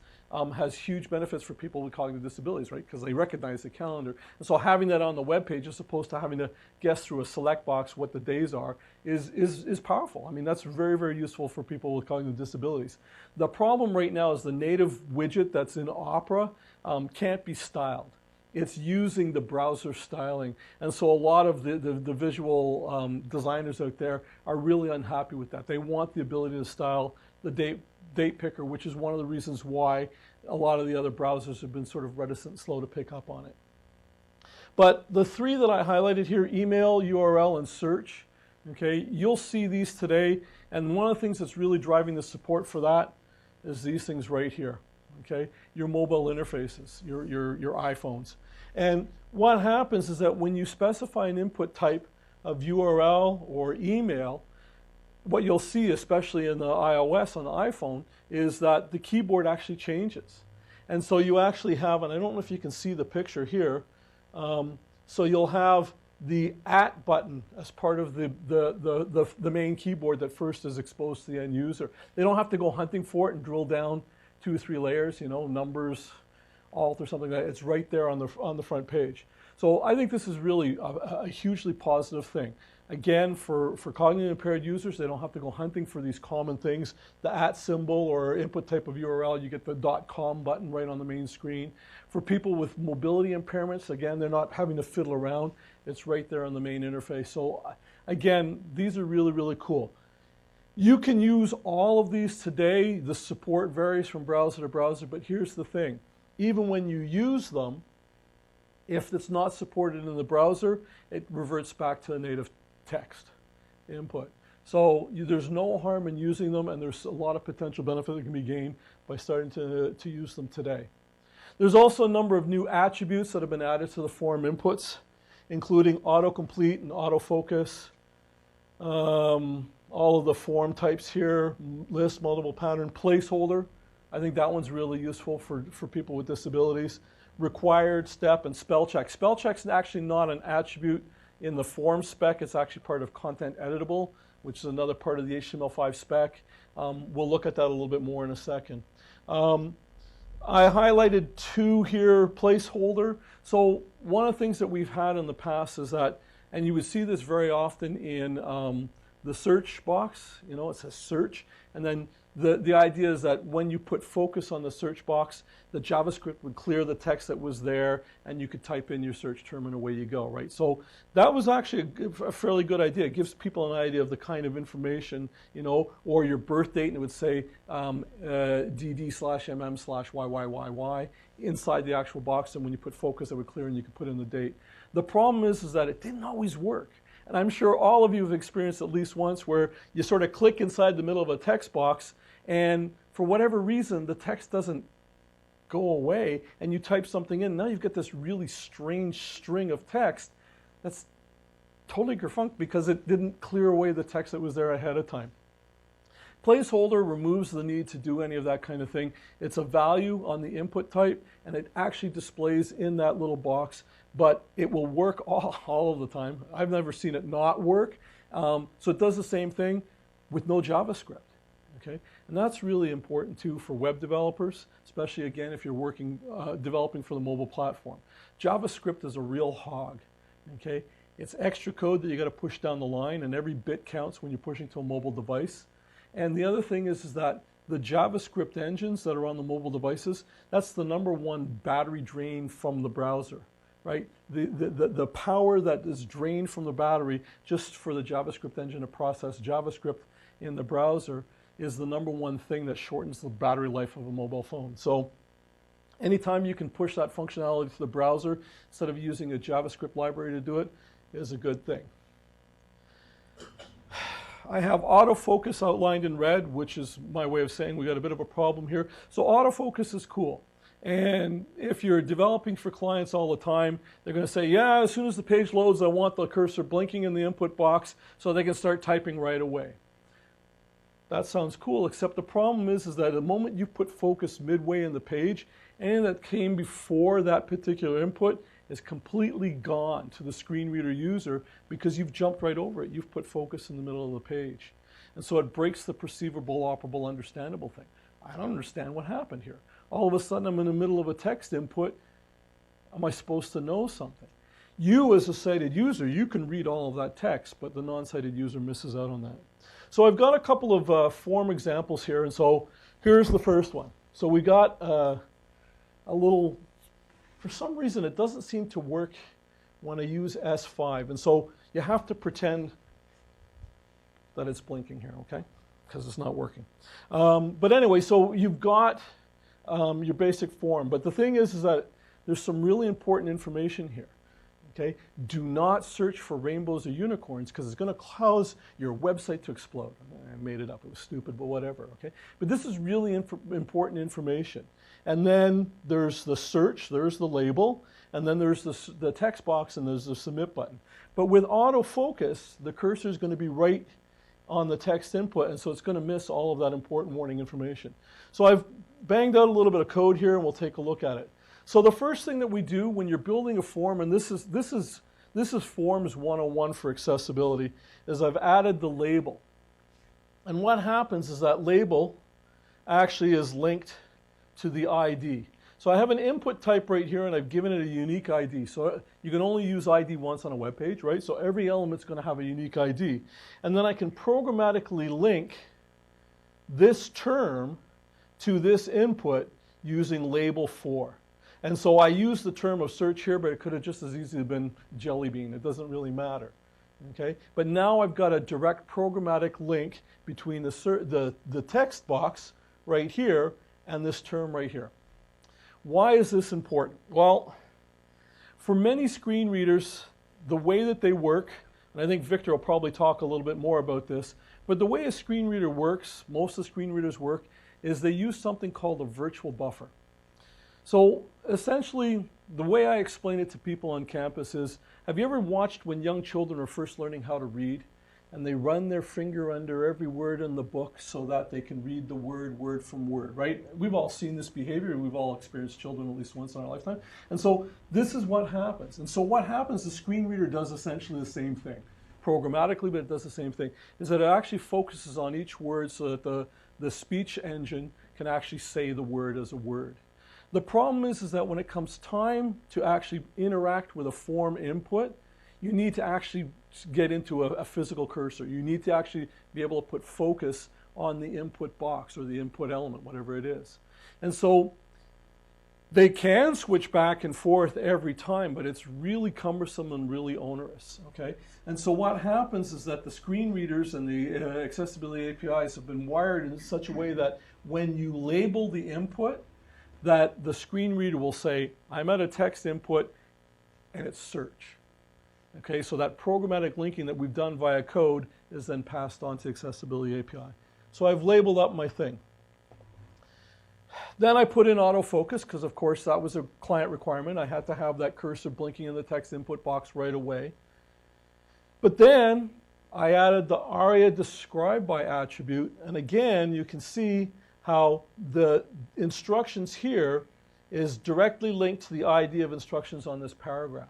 has huge benefits for people with cognitive disabilities, right? Because they recognize the calendar. And so having that on the web page as opposed to having to guess through a select box what the days are is powerful. I mean, that's very useful for people with cognitive disabilities. The problem right now is the native widget that's in Opera can't be styled. It's using the browser styling. And so a lot of the visual designers out there are really unhappy with that. They want the ability to style the date picker, which is one of the reasons why a lot of the other browsers have been sort of reticent and slow to pick up on it. But the three that I highlighted here, email, URL, and search, okay, you'll see these today. And one of the things that's really driving the support for that is these things right here, okay? Your mobile interfaces, your iPhones. And what happens is that when you specify an input type of URL or email, what you'll see, especially in the iOS on the iPhone, is that the keyboard actually changes. And so you actually have, and I don't know if you can see the picture here, so you'll have the @ button as part of the main keyboard that first is exposed to the end user. They don't have to go hunting for it and drill down 2 or 3 layers, you know, numbers, alt or something like that. It's right there on the front page. So I think this is really a hugely positive thing. Again, for cognitively impaired users, they don't have to go hunting for these common things, the @ symbol or input type of URL, you get the .com button right on the main screen. For people with mobility impairments, again, they're not having to fiddle around. It's right there on the main interface. So again, these are really, really cool. You can use all of these today. The support varies from browser to browser, but here's the thing. Even when you use them, if it's not supported in the browser, it reverts back to the native text input. So there's no harm in using them, and there's a lot of potential benefit that can be gained by starting to use them today. There's also a number of new attributes that have been added to the form inputs, including autocomplete and autofocus. All of the form types here, list, multiple pattern, placeholder. I think that one's really useful for people with disabilities. Required, step, and spell check. Spell check's actually not an attribute in the form spec. It's actually part of content editable, which is another part of the HTML5 spec. We'll look at that a little bit more in a second. I highlighted two here, placeholder. So one of the things that we've had in the past is that, and you would see this very often in the search box, you know, it says search, and then the idea is that when you put focus on the search box, the JavaScript would clear the text that was there, and you could type in your search term and away you go, right? So that was actually a fairly good idea. It gives people an idea of the kind of information, you know, or your birth date, and it would say dd/mm/YYYY inside the actual box, and when you put focus, it would clear and you could put in the date. The problem is that it didn't always work. And I'm sure all of you have experienced at least once where you sort of click inside the middle of a text box, and for whatever reason, the text doesn't go away, and you type something in. Now you've got this really strange string of text that's totally kerfunked because it didn't clear away the text that was there ahead of time. Placeholder removes the need to do any of that kind of thing. It's a value on the input type, and it actually displays in that little box, but it will work all of the time. I've never seen it not work. So it does the same thing with no JavaScript. Okay? And that's really important too for web developers, especially again if you're working, developing for the mobile platform. JavaScript is a real hog. Okay? It's extra code that you got to push down the line, and every bit counts when you're pushing to a mobile device. And the other thing is that the JavaScript engines that are on the mobile devices, that's the #1 battery drain from the browser, right? The power that is drained from the battery just for the JavaScript engine to process JavaScript in the browser is the #1 thing that shortens the battery life of a mobile phone. So anytime you can push that functionality to the browser instead of using a JavaScript library to do it is a good thing. I have autofocus outlined in red, which is my way of saying we got a bit of a problem here. So autofocus is cool. And if you're developing for clients all the time, they're going to say, yeah, as soon as the page loads, I want the cursor blinking in the input box so they can start typing right away. That sounds cool, except the problem is that the moment you put focus midway in the page, anything that came before that particular input is completely gone to the screen reader user because you've jumped right over it. You've put focus in the middle of the page. And so it breaks the perceivable, operable, understandable thing. I don't understand what happened here. All of a sudden I'm in the middle of a text input. Am I supposed to know something? You as a sighted user, you can read all of that text, but the non-sighted user misses out on that. So I've got a couple of form examples here, and so here's the first one. So we got a little, for some reason it doesn't seem to work when I use S5, and so you have to pretend that it's blinking here, okay? Because it's not working. But anyway, so you've got your basic form, but the thing is that there's some really important information here. Okay? Do not search for rainbows or unicorns because it's going to cause your website to explode. I made it up. It was stupid, but whatever. Okay? But this is really important information. And then there's the search, there's the label, and then there's the text box, and there's the submit button. But with autofocus, the cursor is going to be right on the text input, and so it's going to miss all of that important warning information. So I've banged out a little bit of code here, and we'll take a look at it. So the first thing that we do when you're building a form, and this is Forms 101 for accessibility, is I've added the label. And what happens is that label actually is linked to the ID. So I have an input type right here, and I've given it a unique ID. So you can only use ID once on a web page, right? So every element's going to have a unique ID. And then I can programmatically link this term to this input using label 4. And so I use the term of search here, but it could have just as easily been jelly bean. It doesn't really matter. Okay? But now I've got a direct programmatic link between the text box right here and this term right here. Why is this important? Well, for many screen readers, the way that they work, and I think Victor will probably talk a little bit more about this, but the way a screen reader works, most of the screen readers work, is they use something called a virtual buffer. So essentially, the way I explain it to people on campus is, have you ever watched when young children are first learning how to read, and they run their finger under every word in the book so that they can read the word from word, right? We've all seen this behavior. We've all experienced children at least once in our lifetime. And so this is what happens. And so what happens, the screen reader does essentially the same thing. Programmatically, but it does the same thing, is that it actually focuses on each word so that the speech engine can actually say the word as a word. The problem is that when it comes time to actually interact with a form input, you need to actually get into a physical cursor. You need to actually be able to put focus on the input box or the input element, whatever it is. And so they can switch back and forth every time, but it's really cumbersome and really onerous, okay? And so what happens is that the screen readers and the accessibility APIs have been wired in such a way that when you label the input, that the screen reader will say, I'm at a text input, and it's search. Okay, so that programmatic linking that we've done via code is then passed on to the accessibility API. So I've labeled up my thing. Then I put in autofocus, because of course that was a client requirement. I had to have that cursor blinking in the text input box right away. But then I added the ARIA describe by attribute, and again you can see how the instructions here is directly linked to the ID of instructions on this paragraph.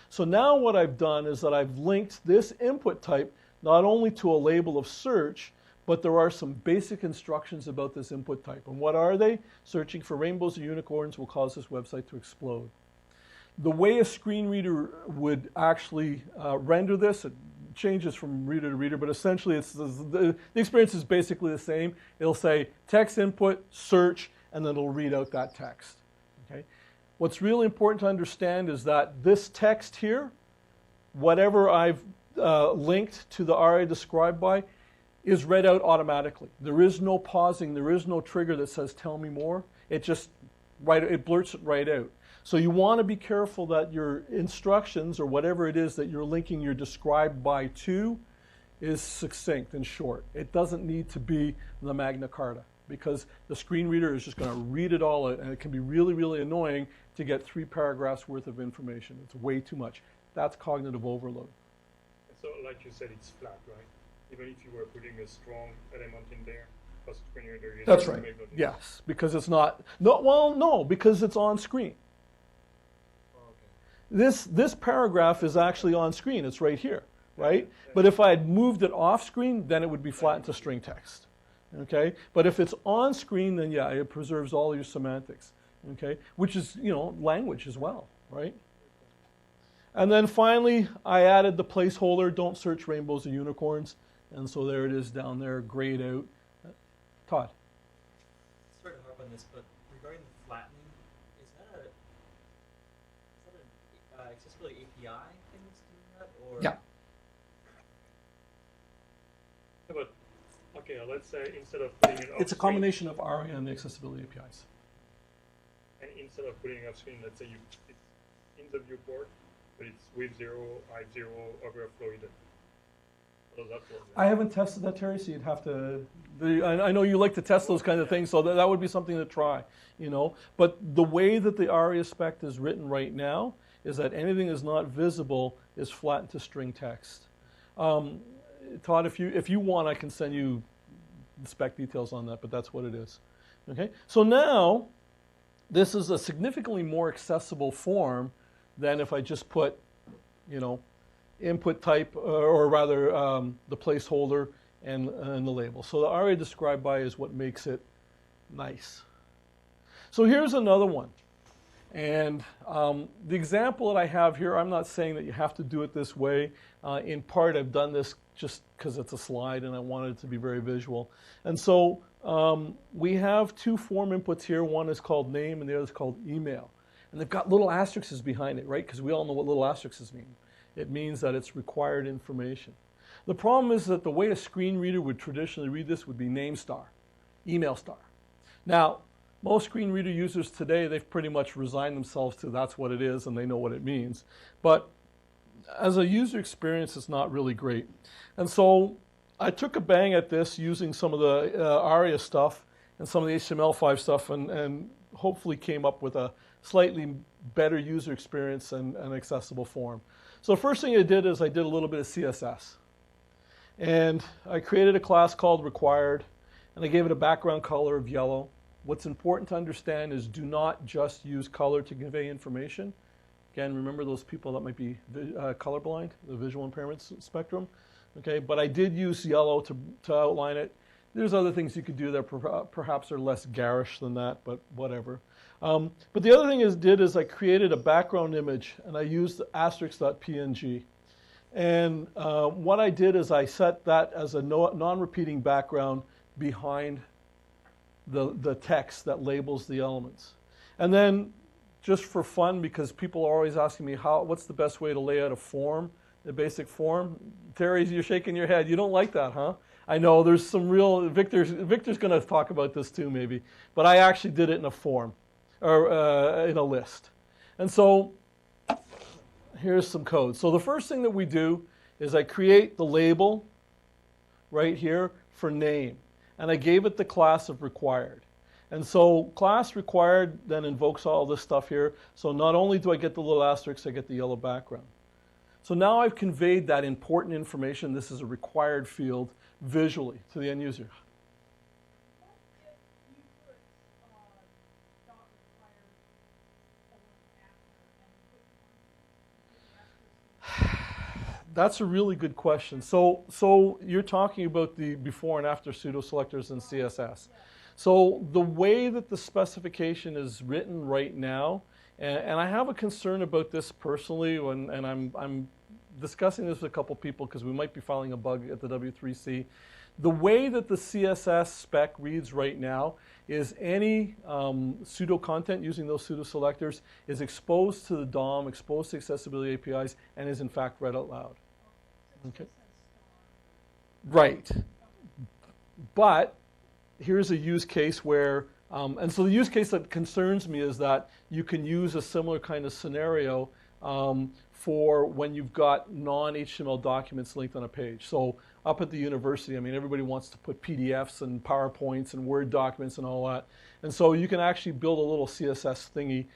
So now what I've done is that I've linked this input type not only to a label of search, but there are some basic instructions about this input type. And what are they? Searching for rainbows and unicorns will cause this website to explode. The way a screen reader would actually render this, it changes from reader to reader, but essentially the experience is basically the same. It'll say text input, search, and then it'll read out that text. Okay? What's really important to understand is that this text here, whatever I've linked to the ARIA described by, is read out automatically. There is no pausing, there is no trigger that says tell me more. It just it blurts it right out. So you want to be careful that your instructions or whatever it is that you're linking your described by to is succinct and short. It doesn't need to be the Magna Carta, because the screen reader is just going to read it all out, and it can be really, really annoying to get 3 paragraphs worth of information. It's way too much. That's cognitive overload. So like you said, it's flat, right? Even if you were putting a strong element in there, plus screen reader, that's right. Yes, because it's not, no, because it's on screen. This paragraph is actually on screen. It's right here, right? But if I had moved it off screen, then it would be flattened to string text, okay? But if it's on screen, then yeah, it preserves all your semantics, okay? Which is, language as well, right? And then finally, I added the placeholder, don't search rainbows and unicorns. And so there it is down there, grayed out. Todd? Sorry to harp on this, but regarding the flattening, is that an accessibility API thing that's doing that, or? Yeah. But okay, let's say instead of putting it off it's a combination of ARIA and the accessibility APIs. And instead of putting it off screen, let's say it's in the viewport, but it's with 0, I0, overflowed. I haven't tested that, Terry, so you'd have to, I know you like to test those kinds of things, so that would be something to try, But the way that the ARIA spec is written right now is that anything that's not visible is flattened to string text. Todd, if you want, I can send you the spec details on that, but that's what it is. Okay, so now this is a significantly more accessible form than if I just put, input type, or rather the placeholder and the label. So the ARIA described by is what makes it nice. So here's another one. And the example that I have here, I'm not saying that you have to do it this way. In part, I've done this just because it's a slide and I wanted it to be very visual. And so we have two form inputs here. One is called name and the other is called email. And they've got little asterisks behind it, right? Because we all know what little asterisks mean. It means that it's required information. The problem is that the way a screen reader would traditionally read this would be name star, email star. Now, most screen reader users today, they've pretty much resigned themselves to that's what it is and they know what it means. But as a user experience, it's not really great. And so I took a bang at this using some of the ARIA stuff and some of the HTML5 stuff and hopefully came up with a slightly better user experience and an accessible form. So the first thing I did is I did a little bit of CSS. And I created a class called required, and I gave it a background color of yellow. What's important to understand is do not just use color to convey information. Again, remember those people that might be colorblind, the visual impairment spectrum. Okay, but I did use yellow to outline it. There's other things you could do that perhaps are less garish than that, but whatever. But the other thing is I created a background image, and I used asterisk.png. And what I did is I set that as a non-repeating background behind the text that labels the elements. And then just for fun, because people are always asking me what's the best way to lay out a form, a basic form. Terry, you're shaking your head. You don't like that, huh? I know there's some real, Victor's going to talk about this too maybe, but I actually did it in a form, or in a list. And so here's some code. So the first thing that we do is I create the label right here for name, and I gave it the class of required. And so class required then invokes all this stuff here. So not only do I get the little asterisks, I get the yellow background. So now I've conveyed that important information, this is a required field, visually to the end user. That's a really good question. So you're talking about the before and after pseudo selectors in CSS. So the way that the specification is written right now, and I have a concern about this personally, and I'm discussing this with a couple people because we might be filing a bug at the W3C. The way that the CSS spec reads right now is any pseudo content using those pseudo selectors is exposed to the DOM, exposed to accessibility APIs, and is in fact read out loud. Okay. Right. But here's a use case where, and so the use case that concerns me is that you can use a similar kind of scenario for when you've got non-HTML documents linked on a page. So up at the university, I mean, everybody wants to put PDFs and PowerPoints and Word documents and all that. And so you can actually build a little CSS thingy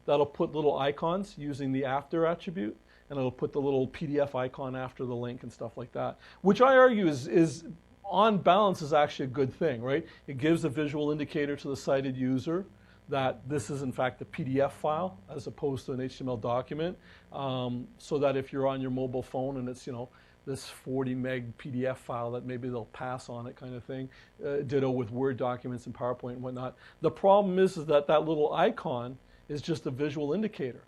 that'll put little icons using the after attribute, and it'll put the little PDF icon after the link and stuff like that, which I argue is on balance is actually a good thing, right? It gives a visual indicator to the sighted user that this is in fact a PDF file as opposed to an HTML document, so that if you're on your mobile phone and it's, you know, this 40 meg PDF file that maybe they'll pass on it kind of thing, ditto with Word documents and PowerPoint and whatnot. The problem is that that little icon is just a visual indicator,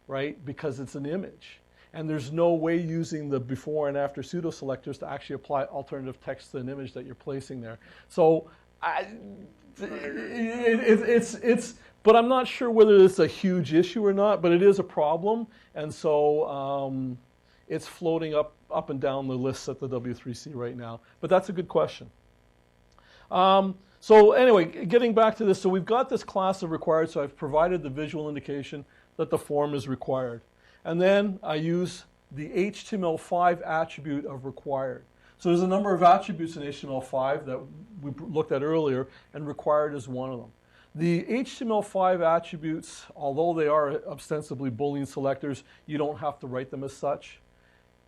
right? Because it's an image. And there's no way using the before and after pseudo selectors to actually apply alternative text to an image that you're placing there. So but I'm not sure whether it's a huge issue or not, but it is a problem. And so it's floating up and down the lists at the W3C right now. But that's a good question. So anyway, getting back to this, so we've got this class of required, so I've provided the visual indication that the form is required. And then I use the HTML5 attribute of required. So there's a number of attributes in HTML5 that we looked at earlier, and required is one of them. The HTML5 attributes, although they are ostensibly Boolean selectors, you don't have to write them as such.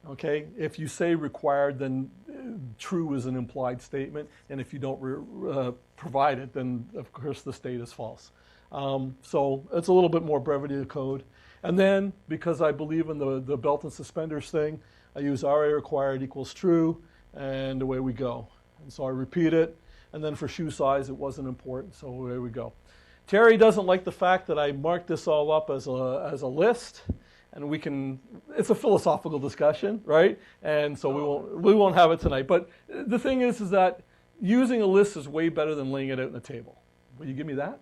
Okay? If you say required, then true is an implied statement, and if you don't provide it, then of course the state is false. So it's a little bit more brevity of code. And then, because I believe in the belt and suspenders thing, I use RA required equals true, and away we go. And so I repeat it, and then for shoe size, it wasn't important, so away we go. Terry doesn't like the fact that I marked this all up as a list, and it's a philosophical discussion, right? And so we won't have it tonight. But the thing is that using a list is way better than laying it out in a table. Will you give me that?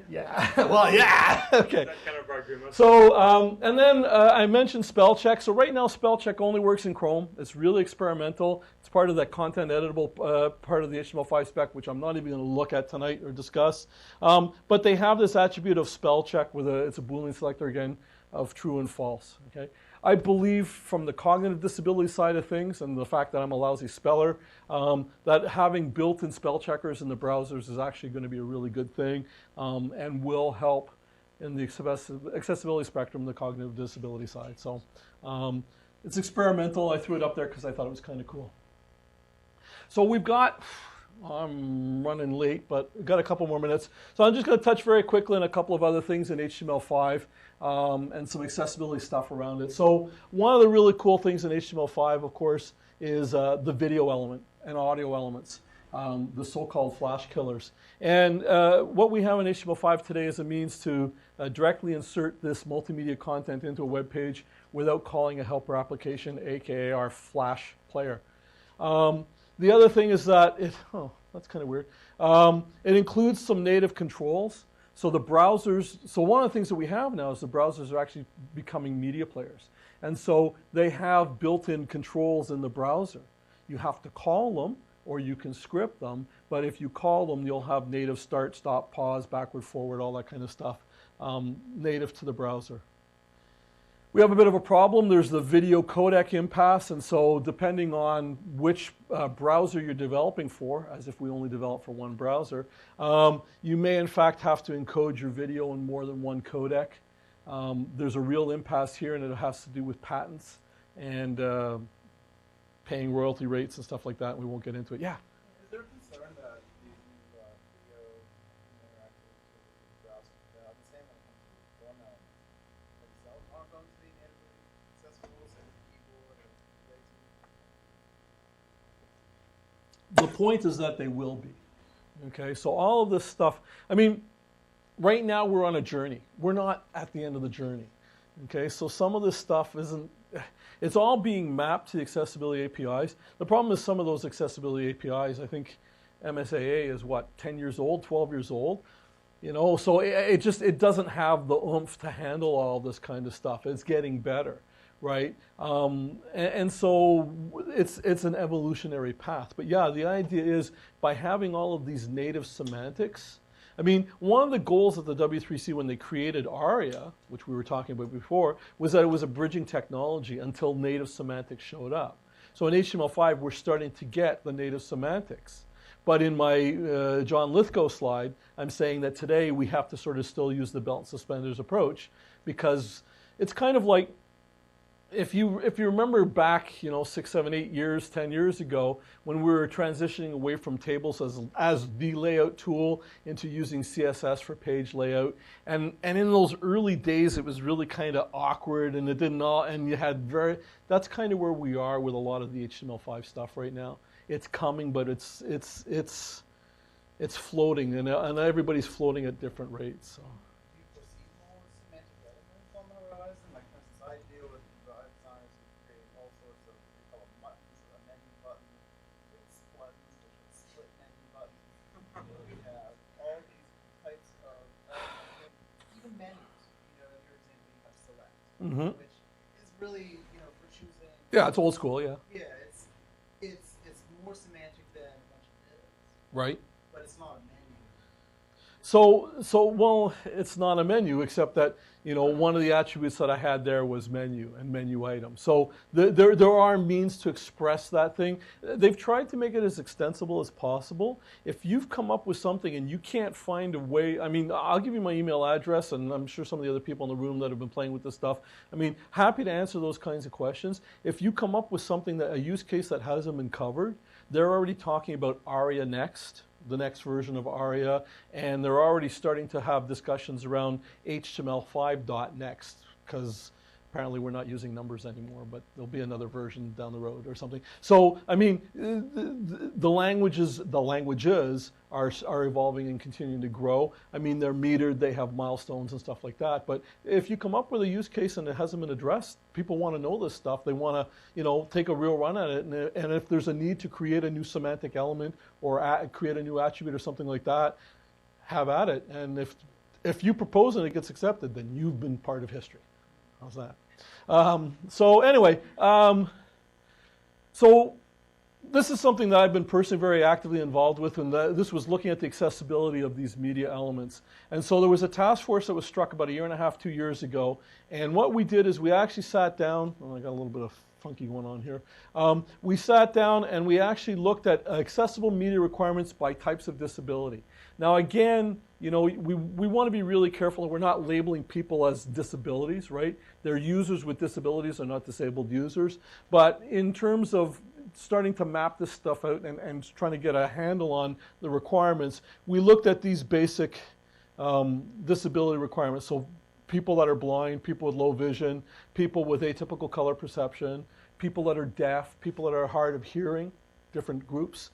Yeah. Well, yeah. Okay. That kind of argument. So, and then I mentioned spell check. So right now, spell check only works in Chrome. It's really experimental. It's part of that content editable part of the HTML5 spec, which I'm not even going to look at tonight or discuss. But they have this attribute of spell check with it's a Boolean selector again of true and false. Okay. I believe from the cognitive disability side of things and the fact that I'm a lousy speller, that having built-in spell checkers in the browsers is actually going to be a really good thing and will help in the accessibility spectrum, the cognitive disability side. So it's experimental. I threw it up there because I thought it was kind of cool. So we've got, I'm running late, but we've got a couple more minutes. So I'm just going to touch very quickly on a couple of other things in HTML5. And some accessibility stuff around it. So one of the really cool things in HTML5, of course, is the video element and audio elements, the so-called flash killers. And what we have in HTML5 today is a means to directly insert this multimedia content into a web page without calling a helper application, aka our Flash player. The other thing is that that's kind of weird. It includes some native controls. So the browsers, so one of the things that we have now is the browsers are actually becoming media players. And so they have built-in controls in the browser. You have to call them or you can script them, but if you call them, you'll have native start, stop, pause, backward, forward, all that kind of stuff native to the browser. We have a bit of a problem. There's the video codec impasse, and so depending on which browser you're developing for, as if we only develop for one browser, you may in fact have to encode your video in more than one codec. There's a real impasse here, and it has to do with patents and paying royalty rates and stuff like that. We won't get into it. Yeah? Is there a concern that these new video interactive browsers are the same when it comes to form elements themselves aren't going to be natively accessible, say the keyboard or The point is that they will be. Okay, so all of this stuff, I mean, right now we're on a journey. We're not at the end of the journey. Okay, so some of this stuff it's all being mapped to the accessibility APIs. The problem is some of those accessibility APIs, I think MSAA is what, 10 years old, 12 years old? You know, so it doesn't have the oomph to handle all this kind of stuff. It's getting better, right? And so it's an evolutionary path. But yeah, the idea is by having all of these native semantics, I mean, one of the goals of the W3C when they created ARIA, which we were talking about before, was that it was a bridging technology until native semantics showed up. So in HTML5, we're starting to get the native semantics. But in my John Lithgow slide, I'm saying that today we have to sort of still use the belt and suspenders approach because it's kind of like, if you remember back, 6, 7, 8 years, 10 years ago, when we were transitioning away from tables as the layout tool into using CSS for page layout, and in those early days, it was really kind of awkward, and it didn't all, and you had that's kind of where we are with a lot of the HTML5 stuff right now. It's coming, but it's floating, and everybody's floating at different rates. So. do you foresee more semantic elements on the horizon? Like, for instance, I deal with UI designers who create all sorts of, they call them buttons, a menu button, it's buttons, which is split menu button. We have all these types of even menus. In your example, you have select, which is really, for choosing. Yeah, it's old school, yeah. Yeah, it's more semantic than a bunch of divs. Right. But it's not a menu. So well, it's not a menu, except that, one of the attributes that I had there was menu and menu item. So there are means to express that thing. They've tried to make it as extensible as possible. If you've come up with something and you can't find a way, I mean, I'll give you my email address, and I'm sure some of the other people in the room that have been playing with this stuff, I mean, happy to answer those kinds of questions. If you come up with something, a use case that hasn't been covered, they're already talking about ARIA next, the next version of ARIA, and they're already starting to have discussions around HTML5.next, because Apparently we're not using numbers anymore, but there'll be another version down the road or something. So, I mean, the languages are evolving and continuing to grow. I mean, they're metered, they have milestones and stuff like that. But if you come up with a use case and it hasn't been addressed, people want to know this stuff. They want to, take a real run at it. And if there's a need to create a new semantic element or create a new attribute or something like that, have at it. And if you propose and it gets accepted, then you've been part of history. How's that? So anyway, so this is something that I've been personally very actively involved with, and this was looking at the accessibility of these media elements. And so there was a task force that was struck about 1.5 years, 2 years ago, and what we did is we actually sat down, I got a little bit of funky going on here. We sat down and we actually looked at accessible media requirements by types of disability. Now again, we want to be really careful, and we're not labeling people as disabilities, right? They're users with disabilities, they're not disabled users. But in terms of starting to map this stuff out and trying to get a handle on the requirements, we looked at these basic disability requirements. So people that are blind, people with low vision, people with atypical color perception, people that are deaf, people that are hard of hearing, different groups,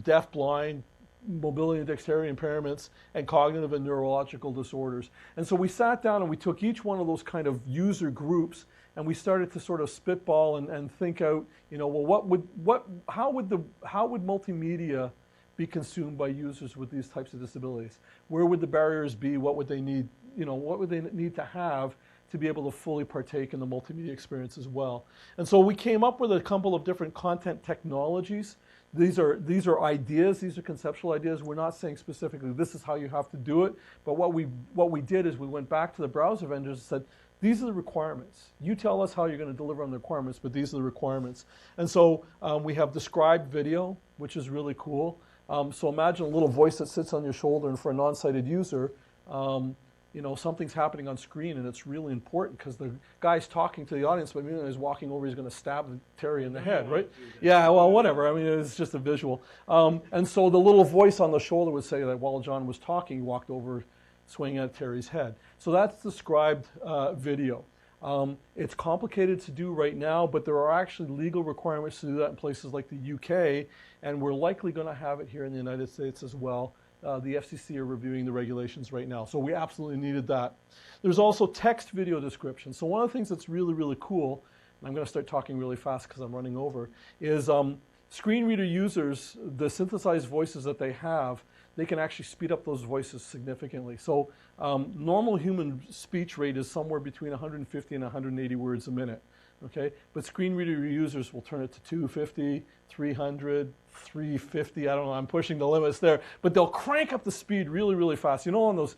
deaf, blind, mobility and dexterity impairments, and cognitive and neurological disorders. And so we sat down and we took each one of those kind of user groups and we started to sort of spitball and think out, well, how would multimedia be consumed by users with these types of disabilities? Where would the barriers be? What would they need? What would they need to have to be able to fully partake in the multimedia experience as well? And so we came up with a couple of different content technologies. These are ideas, these are conceptual ideas. We're not saying specifically this is how you have to do it, but what we did is we went back to the browser vendors and said, these are the requirements. You tell us how you're going to deliver on the requirements, but these are the requirements. And so we have described video, which is really cool. So imagine a little voice that sits on your shoulder, and for a non-sighted user, something's happening on screen, and it's really important because the guy's talking to the audience, but when he's walking over, he's going to stab Terry in the head, right? Yeah, well, whatever. I mean, it's just a visual. And so the little voice on the shoulder would say that while John was talking, he walked over, swinging at Terry's head. So that's described video. It's complicated to do right now, but there are actually legal requirements to do that in places like the UK, and we're likely going to have it here in the United States as well. The FCC are reviewing the regulations right now, so we absolutely needed that. There's also text video description. So one of the things that's really, really cool, and I'm going to start talking really fast because I'm running over, is screen reader users, the synthesized voices that they have, they can actually speed up those voices significantly. So normal human speech rate is somewhere between 150 and 180 words a minute. Okay, but screen reader users will turn it to 250, 300, 350. I don't know, I'm pushing the limits there. But they'll crank up the speed really, really fast. On those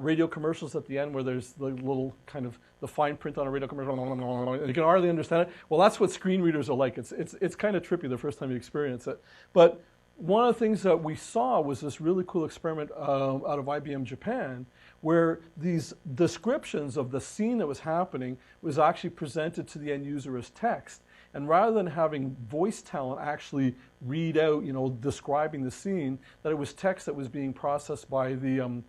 radio commercials at the end where there's the little kind of the fine print on a radio commercial, and you can hardly understand it? Well, that's what screen readers are like. It's kind of trippy the first time you experience it. But one of the things that we saw was this really cool experiment out of IBM Japan, where these descriptions of the scene that was happening was actually presented to the end user as text. And rather than having voice talent actually read out, describing the scene, that it was text that was being processed by the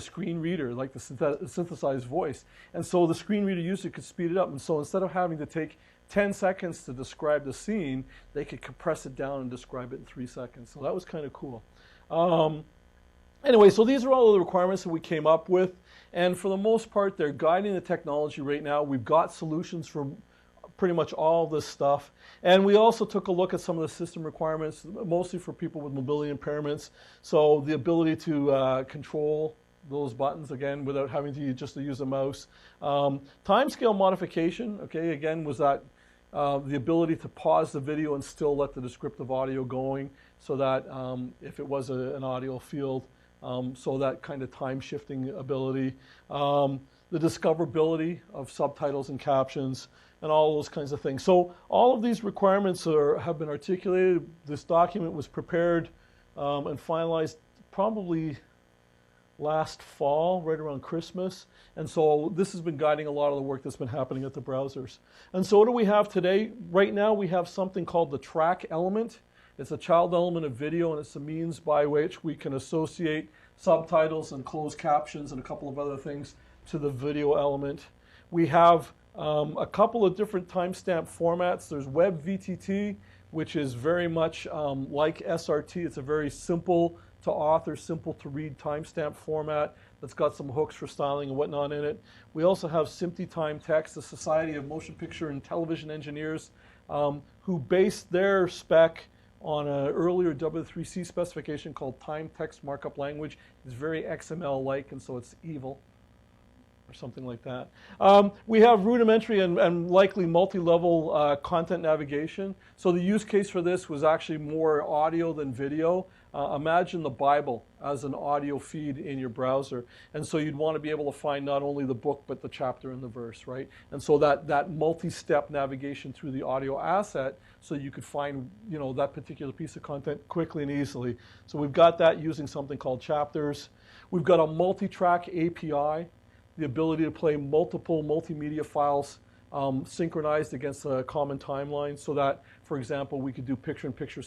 screen reader, like the synthesized voice. And so the screen reader user could speed it up. And so instead of having to take 10 seconds to describe the scene, they could compress it down and describe it in 3 seconds. So that was kind of cool. Anyway, so these are all the requirements that we came up with, and for the most part, they're guiding the technology right now. We've got solutions for pretty much all this stuff, and we also took a look at some of the system requirements, mostly for people with mobility impairments. So the ability to control those buttons, again, without having to use a mouse. Timescale modification, okay, again, was that the ability to pause the video and still let the descriptive audio going, so that if it was an audio field, so that kind of time shifting ability, the discoverability of subtitles and captions, and all those kinds of things. So all of these requirements have been articulated. This document was prepared and finalized probably last fall, right around Christmas. And so this has been guiding a lot of the work that's been happening at the browsers. And so what do we have today? Right now we have something called the track element. It's a child element of video, and it's a means by which we can associate subtitles and closed captions and a couple of other things to the video element. We have A couple of different timestamp formats. There's Web VTT, which is very much like SRT. It's a very simple to author, simple to read timestamp format that's got some hooks for styling and whatnot in it. We also have SMPTE Time Text, the Society of Motion Picture and Television Engineers, who based their spec on an earlier W3C specification called Time Text Markup Language. It's very XML-like, and so it's evil, or something like that. We have rudimentary and likely multi-level content navigation. So the use case for this was actually more audio than video. Imagine the Bible as an audio feed in your browser. And so you'd want to be able to find not only the book, but the chapter and the verse, right? And so that multi-step navigation through the audio asset, so you could find, you know, that particular piece of content quickly and easily. So we've got that using something called chapters. We've got a multi-track API, the ability to play multiple multimedia files synchronized against a common timeline, so that, for example, we could do picture-in-picture